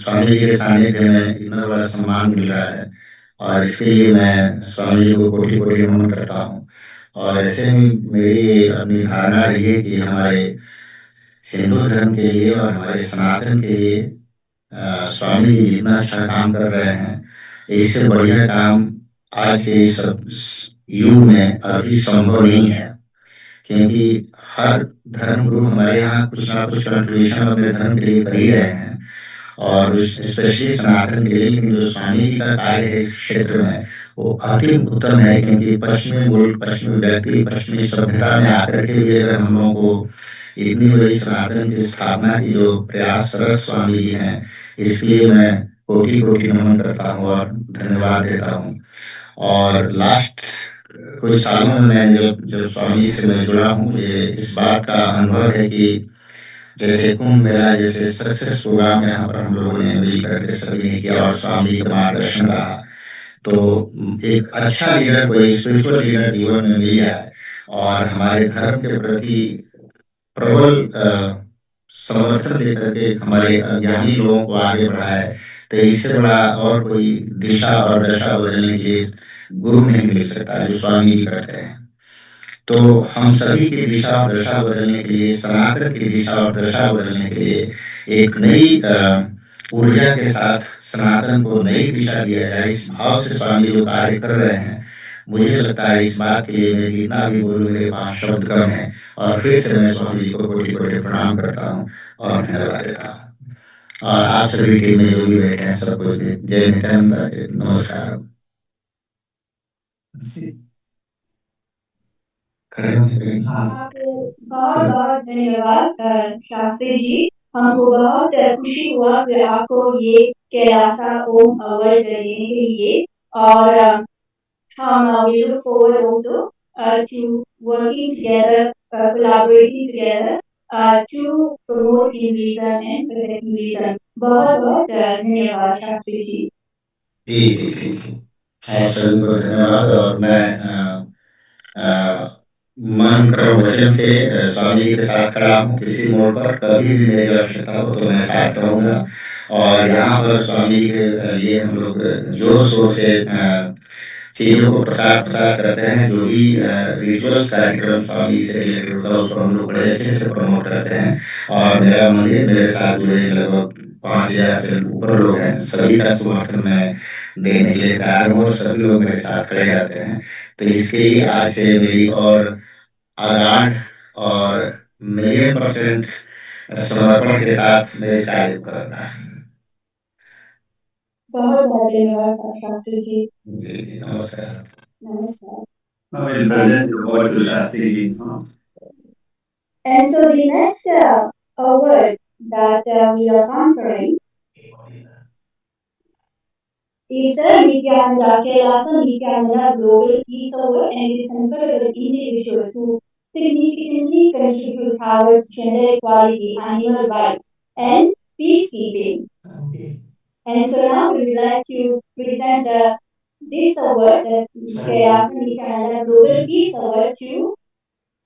स्वामी जी के सानिध्य में इतना बड़ा सम्मान मिल रहा है, और इसके लिए मैं स्वामी जी को कोटि कोटि नमन करता हूँ। और ऐसे में मेरी अपनी धारणा रही है कि हमारे हिंदू धर्म के लिए और हमारे सनातन के लिए स्वामी जी जितना अच्छा काम कर रहे हैं, इससे बढ़िया काम आज के सब युग में अभी संभव नहीं है। क्योंकि हर धर्म गुरु हमारे यहाँ कुछ ना कुछ कंट्रीब्यूशन अपने धर्म के लिए कर ही रहे हैं, और स्पेशली सनातन के लिए। लेकिन जो स्वामी जी का कार्य है इस क्षेत्र में, वो अति उत्तम है। क्योंकि पश्चिमी मुल्क, पश्चिमी व्यक्ति, पश्चिमी सभ्यता में आकर के भी अगर हम लोगों को इतनी बड़ी सनातन की स्थापना की जो प्रयासरत स्वामी जी हैं, इसके लिए मैं कोटि कोटि नमन करता हूँ और धन्यवाद देता हूँ। और लास्ट कुछ सालों में मैं जब जब स्वामी जी से मैं जुड़ा हूँ, मुझे इस बात का अनुभव है कि जैसे कुंभ मेला जैसे सक्सेस प्रोग्राम यहाँ पर हम लोगों ने मिल करके सभी ने किया, और स्वामी जी का मार्गदर्शन रहा, तो एक अच्छा लीडर, कोई स्पिरिचुअल लीडर जीवन में मिल जाए और हमारे धर्म के प्रति प्रबल समर्थन देकर के हमारे अज्ञानी लोगों को आगे बढ़ाए, तो इससे बड़ा और कोई दिशा और दशा बदलने के लिए गुरु नहीं मिल सकता जो स्वामी जी करते हैं। तो हम सभी की दिशा और दशा बदलने के लिए, सनातन की दिशा और दशा बदलने के लिए एक नई ऊर्जा के साथ सनातन को नई दिशा दिया जाए, इस भाव से स्वामी जो कार्य कर रहे हैं, मुझे लगता है इस बात के लिए मैं जितना भी बोलूँ मेरे पास शब्द कम है। और फिर से मैं स्वामी जी को कोटि कोटि प्रणाम करता हूँ और धन्यवाद देता हूँ। और आप सभी टीम में जो भी बैठे हैं सबको जय नित्यानंद, नमस्कार। आपको बहुत बहुत धन्यवाद शास्त्री जी। हमको बहुत खुशी हुआ कि आपको ये कैलासा ओम अवार्ड देने के लिए, और we look forward also to working together, collaborating together to promote Hinduism and protect Hinduism. बहुत बहुत धन्यवाद शास्त्री जी। जी जी जी जी, आप सभी को धन्यवाद। और मैं मन क्रम वचन से स्वामी जी के साथ खड़ा हूँ। किसी मोड़ पर कभी भी मेरी आवश्यकता हो तो मैं साथ रहूँगा। और यहाँ पर स्वामी जी के लिए हम लोग जोर शोर से चीज़ों को प्रसार प्रसार करते हैं। जो भी रिचुअल्स कार्यक्रम स्वामी जी से रिलेटेड होता है उसको हम लोग बड़े अच्छे से प्रमोट करते हैं। और मेरा मंदिर, मेरे साथ जुड़े लगभग 5,000 से ऊपर लोग हैं। सभी का समर्थन मैं देने के लिए तैयार हूँ, और सभी लोग मेरे साथ खड़े रहते हैं। तो इसके लिए आज से मेरी और अगाध और मिलियन% समर्पण के साथ मैं इस कार्य को करना है। बहुत बहुत धन्यवाद शास्त्री जी। जी जी, नमस्कार। नमस्कार। I will present the word to Shastri ji. And so the next award that we are conferring is the Nithyananda Kailasa Nithyananda Global Peace Award, and it is conferred on individuals who significantly contribute towards gender equality, animal rights, and peacekeeping. And so now we would like to present this award, the Kailasa Nithyananda Global Peace Award, to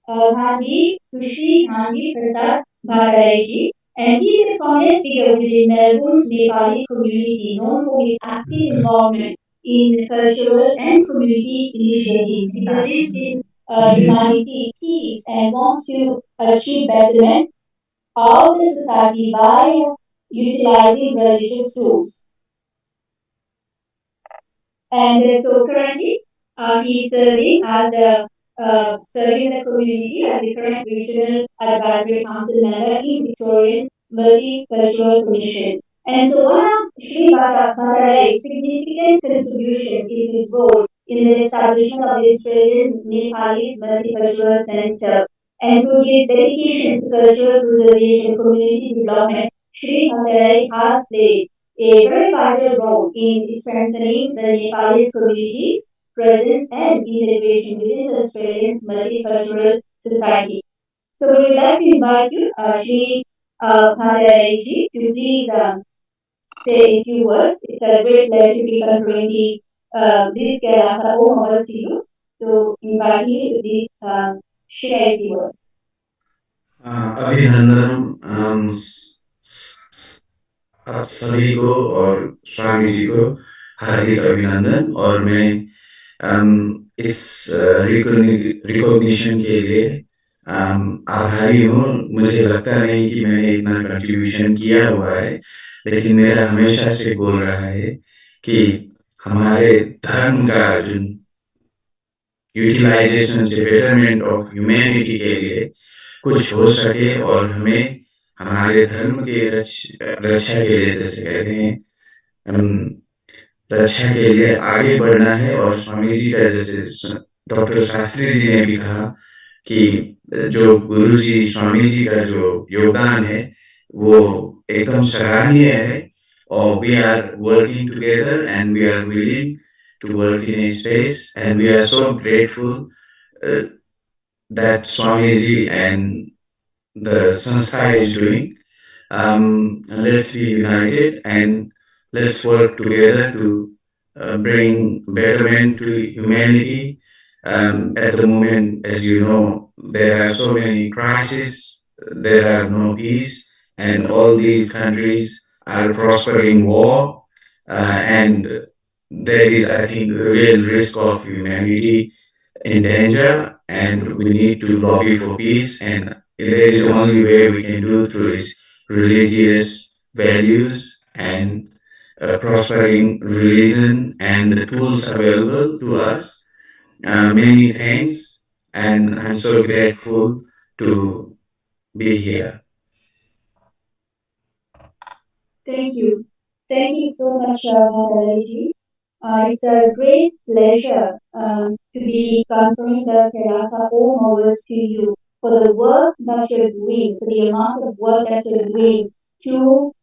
Gandhi, Sushri Gandhi Prasad Bhattaraji, and he is a prominent figure within Melbourne's Nepali community, known for his active involvement in cultural and community initiatives. He believes in humanity, peace, and wants to achieve betterment of the society by utilizing religious tools. And so currently, he is serving as serving the community as the current regional advisory council member in Victorian Multicultural Commission. And so one of Sri Bhattarai's significant contributions is his role in the establishment of the Australian Nepalese Multicultural Centre, And through his dedication to cultural preservation, community development, Sri Bhattarai has played a very vital role in strengthening the Nepalese community's presence and integration within the Australian's multicultural society. So we would like to invite you, Sri Bhattarai ji, to please say a few words. It's a great pleasure to be conferring this Kailasa Om hours to you, to invite you to please share a few words. अभिनंदन आप सभी को और स्वामी जी को हार्दिक अभिनंदन। और मैं इस रिकॉग्निशन के लिए आभारी हूँ। मुझे लगता नहीं कि मैंने इतना कंट्रीब्यूशन किया हुआ है, लेकिन मेरा हमेशा से गोल रहा है कि हमारे धर्म का जो यूटिलाइजेशन से बेटरमेंट ऑफ ह्यूमैनिटी के लिए कुछ हो सके, और हमें हमारे धर्म के रक्षा के लिए, जैसे कहते हैं, रक्षा के लिए आगे बढ़ना है। और स्वामी जी का, जैसे डॉक्टर शास्त्री जी ने भी कहा कि जो गुरु जी स्वामी जी का जो योगदान है वो एकदम सराहनीय है। और we are working together and we are willing to work in a space, and we are so grateful that Swamiji and the Sanstha is doing. Let's be united and let's work together to bring betterment to humanity. At the moment, as you know, there are so many crises, there are no peace, and all these countries are prospering war, and there is, I think, the real risk of humanity in danger, and we need to lobby for peace. And there is only way we can do through is religious values and prospering religion and the tools available to us. Many thanks, and I'm so grateful to be here. Thank you. Thank you so much, Bhattaraji. It's a great pleasure to be conferring the Kailasa Om hours to you for the work that you're doing, for the amount of work that you're doing to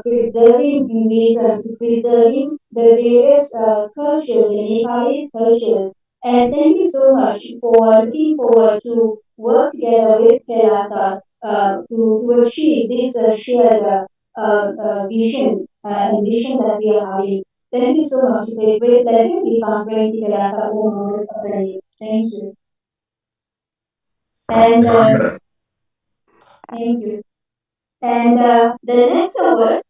preserving Hinduism, to preserving the various cultures, the Nepalese cultures. And thank you so much for looking forward to work together with Kailasa to achieve this shared vision and vision that we are having. Thank you so much. It's a great pleasure to be conferring the Kailasa Om hours of you. Thank you. And thank you. And the next award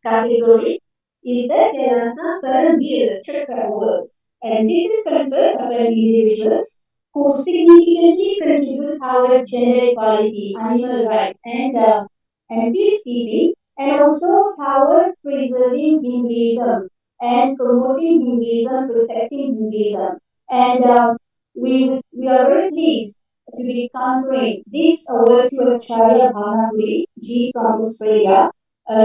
category is the Kailasa Paramveer Chakra Award. And this is conferred upon individuals who significantly contribute towards gender equality, animal rights, and peacekeeping, and also towards preserving Hinduism and promoting Hinduism, protecting Hinduism. And we are very pleased to be conferring this award to Acharya Bhavanapuri Ji from Australia.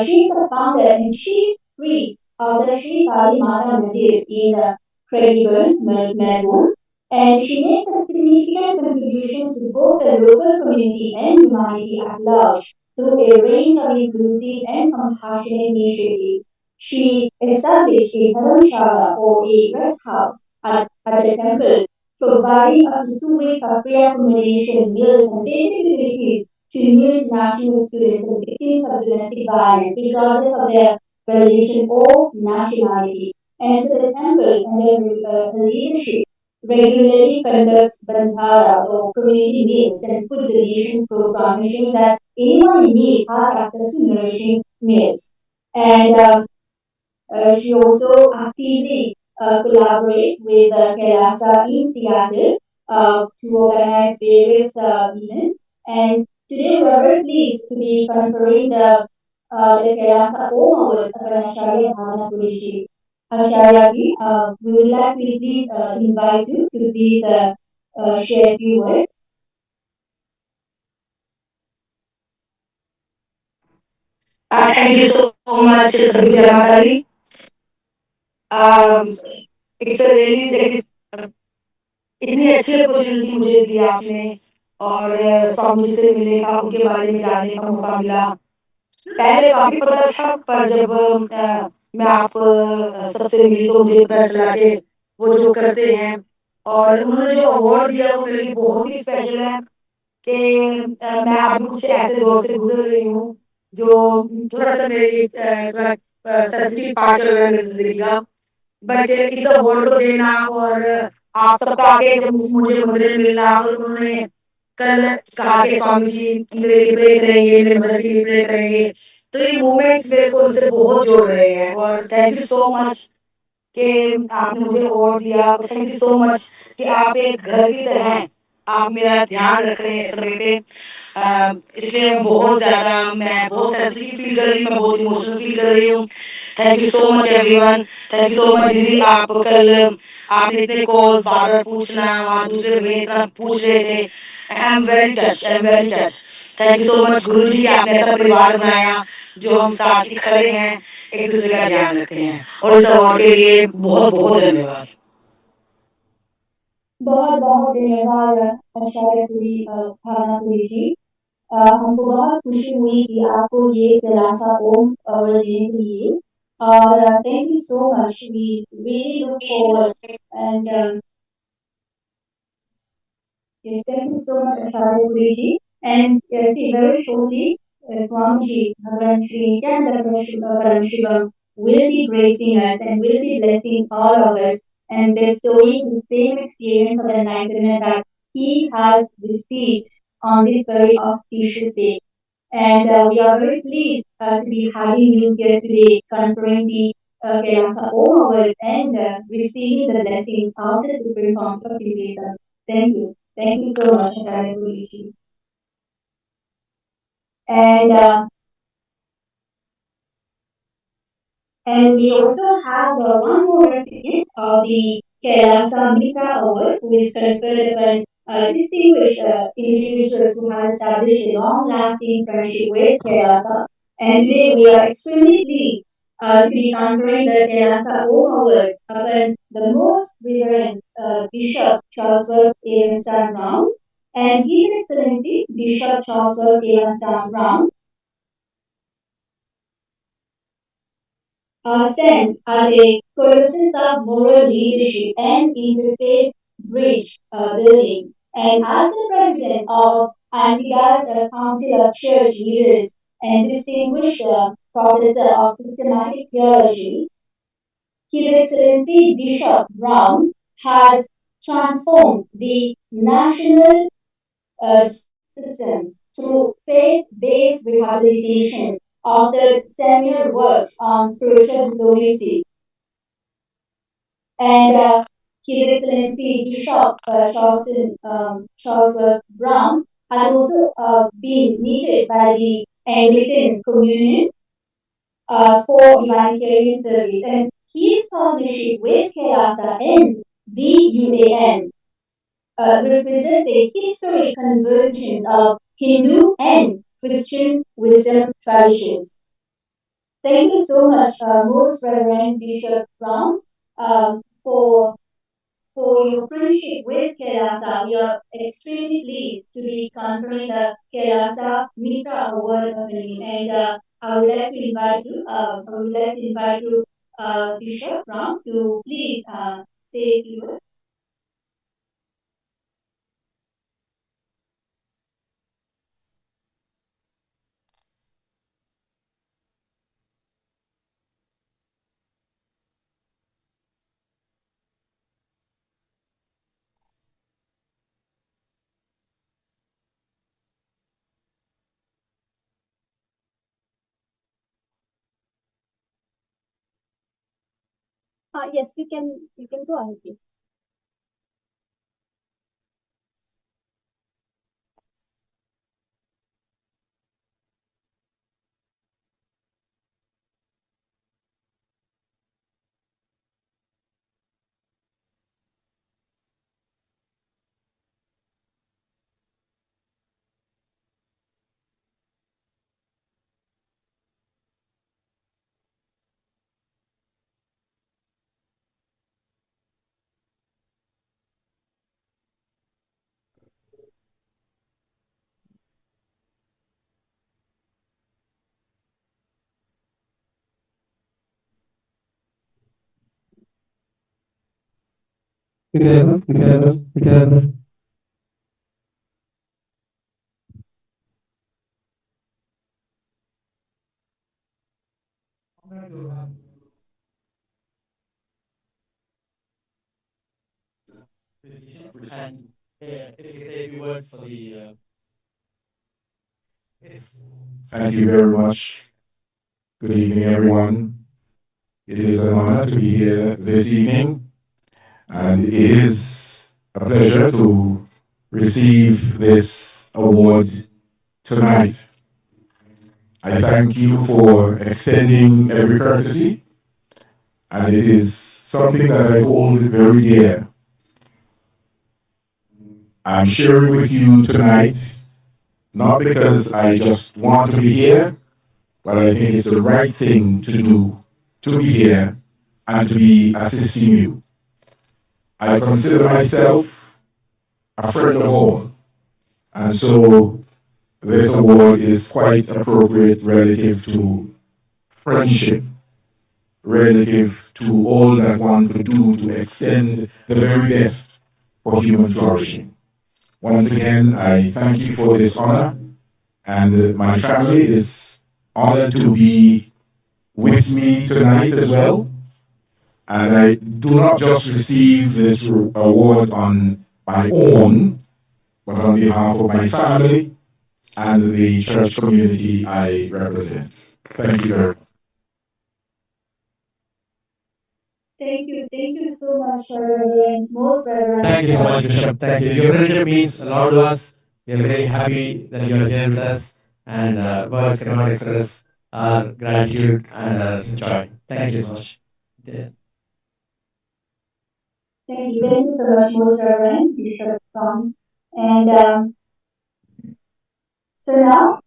She is a founder and chief priest of the Sri Kali Mata Mandir in Craigieburn, Melbourne, and she makes a significant contributions to both the local community and humanity at large through a range of inclusive and compassionate initiatives. She established a dharamshala or a rest house at the temple, providing up to 2 weeks of free accommodation, meals, and basic utilities to new international students and victims of domestic violence, regardless of their religion or nationality. And so the temple, under her leadership, regularly conducts bandharas or community meals and food donations program, ensuring that anyone in need has access to nourishing meals. And she also actively collaborates with Kailasa in Seattle to organize various events. And today we are very pleased to be conferring the Kailasa Om Awards upon Acharya Bhavanapuri. Acharya ji, we would like to please invite you to please share a few words. Thank you so much, Sabita Matali. It's a really इतनी अच्छी opportunity मुझे दी आपने और स्वामी जी से मिलने का, उनके बारे में जानने का मौका मिला। पहले काफी पता था, पर जब मैं आप सबसे मिली तो मुझे पता चला कि वो जो करते हैं, और उन्होंने जो अवार्ड दिया वो मेरे लिए बहुत ही स्पेशल है कि मैं अभी कुछ ऐसे दौर से गुजर रही हूँ जो थोड़ा सा मेरी थोड़ा सेंसिटिव पार्ट चल रहा है मेरी जिंदगी का। बट इस अवार्ड को देना और आप सबका आके जब मुझे मंदिर में मिलना, और उन्होंने कल कहा कि स्वामी जी मेरे लिए प्रे करेंगे, मेरे मदर के लिए प्रे करेंगे, तो ये मोमेंट्स मेरे को उनसे बहुत जोड़ रहे हैं। और थैंक यू सो मच कि आपने मुझे अवार्ड दिया, और थैंक यू सो मच कि आप एक घर की तरह आप मेरा ध्यान रख रहे हैं इस समय पे। इसलिए मैं बहुत सेंसिटिव फील कर रही हूँ, मैं बहुत इमोशनल फील कर रही हूँ। Thank you so much everyone. Thank you so much दीदी, आप कल आपने इतने कॉल्स बार बार पूछना, वहाँ दूसरे भैया इतना पूछ रहे थे। I am very touch, I am very touch. Thank you so much गुरु जी, आपने ऐसा परिवार बनाया जो हम साथ ही खड़े हैं, एक दूसरे का ध्यान रखते हैं। और इस अवार्ड के लिए बहुत बहुत धन्यवाद। बहुत बहुत धन्यवाद आचार्य भावनापुरी जी। हमको बहुत खुशी हुई कि आपको ये कैलासा ओम अवार्ड देने के लिए, और thank you so much. We really look forward and yes, thank you so much, Acharya Puriji. And see, very shortly, Swamiji, Bhagavan Sri Nithyananda Paramashivam will be gracing us and will be blessing all of us and bestowing the same experience of enlightenment that he has received on this very auspicious day. And we are very pleased to be having you here today, conferring the Kailasa Om Award and receiving the blessings of the Supreme Pontiff of Hinduism. Thank you. Thank you so much, Acharya Puriji. And and we also have one more recipient of the Kailasa Mitra Award, who is conferred upon distinguished individuals who have established a long-lasting friendship with Kailasa. And today we are extremely pleased to be conferring the Kailasa Om Awards upon the most reverend Bishop Charles Evanson Brown and His Excellency Bishop Charles Evanson Brown stand as a colossus of moral leadership and interfaith bridge building. And as the president of Antigua's Council of Church Leaders and distinguished professor of systematic theology, His Excellency Bishop Brown has transformed the national systems through faith-based rehabilitation, authored seminal works on spiritual diplomacy, and His Excellency Bishop Charles Brown has also been knitted by the Anglican Communion for humanitarian service, and his partnership with Kailasa and the UAN represents a historic convergence of Hindu and Christian wisdom traditions. Thank you so much, Most Reverend Bishop Brown, for your friendship with Kailasa. We are extremely pleased to be conferring the Kailasa Mitra Award upon you. And I would like to invite you, Bishop Brown, to please say a few words. Yes, you can go ahead, please. And if you could say a few words for the. Thank you very much. Good evening, everyone. It is an honor to be here this evening, and it is a pleasure to receive this award tonight. I thank you for extending every courtesy, and it is something that I hold very dear. I'm sharing with you tonight, not because I just want to be here, but I think it's the right thing to do to be here and to be assisting you. I consider myself a friend of all, and so this award is quite appropriate relative to friendship, relative to all that one could do to extend the very best for human flourishing. Once again, I thank you for this honor, and my family is honored to be with me tonight as well. And I do not just receive this award on my own, but on behalf of my family and the church community I represent. Thank you very much. Thank you so much, Reverend, most Reverend. Thank you so much, Bishop. Thank you. Your friendship means a lot to us. We are very happy that you are here with us, and words cannot express our gratitude and our joy. Thank you so much. Yeah. Thank you so much, most Reverend Bishop Tom. And so now,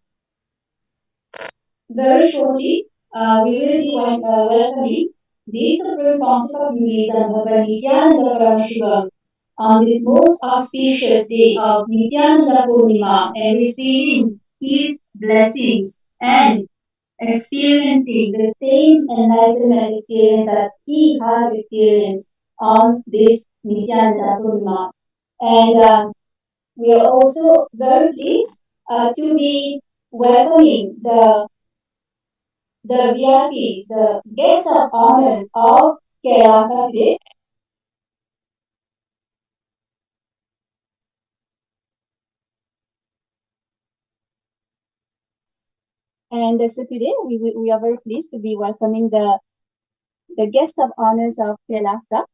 very shortly, we will be welcoming the Supreme Pontiff of Hinduism, Bhagavan Nithyananda Paramashivam, on this most auspicious day of Nithyananda Purnima and receiving his blessings and experiencing the same enlightenment experience that he has experienced on this Nithyananda Purnima. And we are also very pleased to be welcoming the VIPs, the guest of honors of Kailasa today. And so today we are very pleased to be welcoming the guest of honors of Kailasa.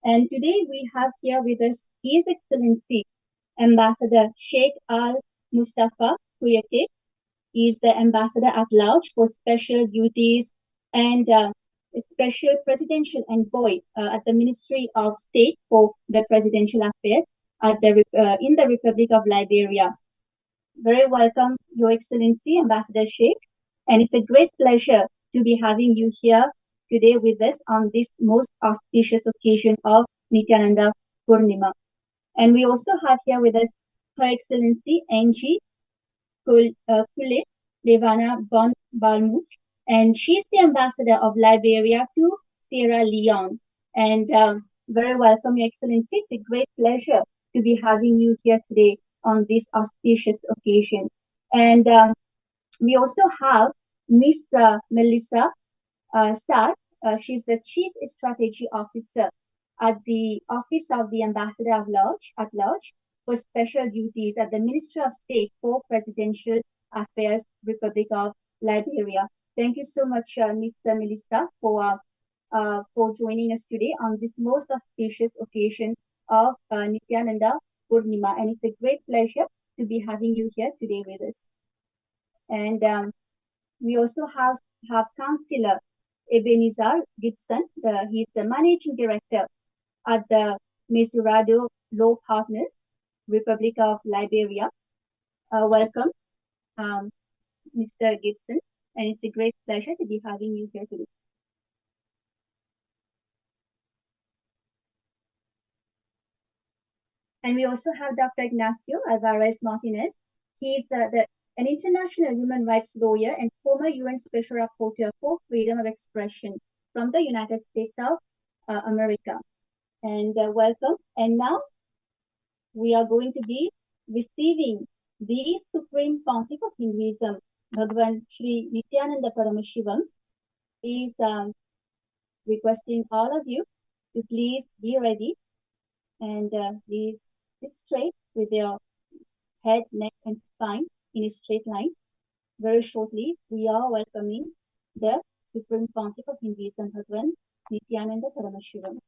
And today we have here with us His Excellency Ambassador Sheikh Al Mustafa Kuyate. He is the ambassador at large for special duties and special presidential envoy at the Ministry of State for the Presidential Affairs at in the Republic of Liberia. Very welcome, Your Excellency, Ambassador Sheikh, and it's a great pleasure to be having you here today with us on this most auspicious occasion of Nithyananda Purnima. And we also have here with us Her Excellency Angie Kule Levana Bon Balmus, and she's the ambassador of Liberia to Sierra Leone. And very welcome, Your Excellency. It's a great pleasure to be having you here today on this auspicious occasion. And we also have Miss Melissa Sark. She's the Chief Strategy Officer at the Office of the Ambassador at large for special duties at the Ministry of State for Presidential Affairs, Republic of Liberia. Thank you so much, Mr. Melissa, for joining us today on this most auspicious occasion of Nithyananda Purnima. And it's a great pleasure to be having you here today with us. And we also have Councillor Ebenezer Gibson. He's the Managing Director at the Mesurado Law Partners, Republic of Liberia. Welcome, Mr. Gibson, and it's a great pleasure to be having you here today. And we also have Dr. Ignacio Alvarez Martinez. He's an international human rights lawyer and former UN Special Rapporteur for Freedom of Expression from the United States of America. and welcome. And now we are going to be receiving the Supreme Pontiff of Hinduism, Bhagavan Sri Nithyananda Paramashivam. Is requesting all of you to please be ready and please sit straight with your head, neck, and spine in a straight line. Very shortly, we are welcoming the Supreme Pontiff of Hinduism, Bhagavan Nithyananda Paramashivam.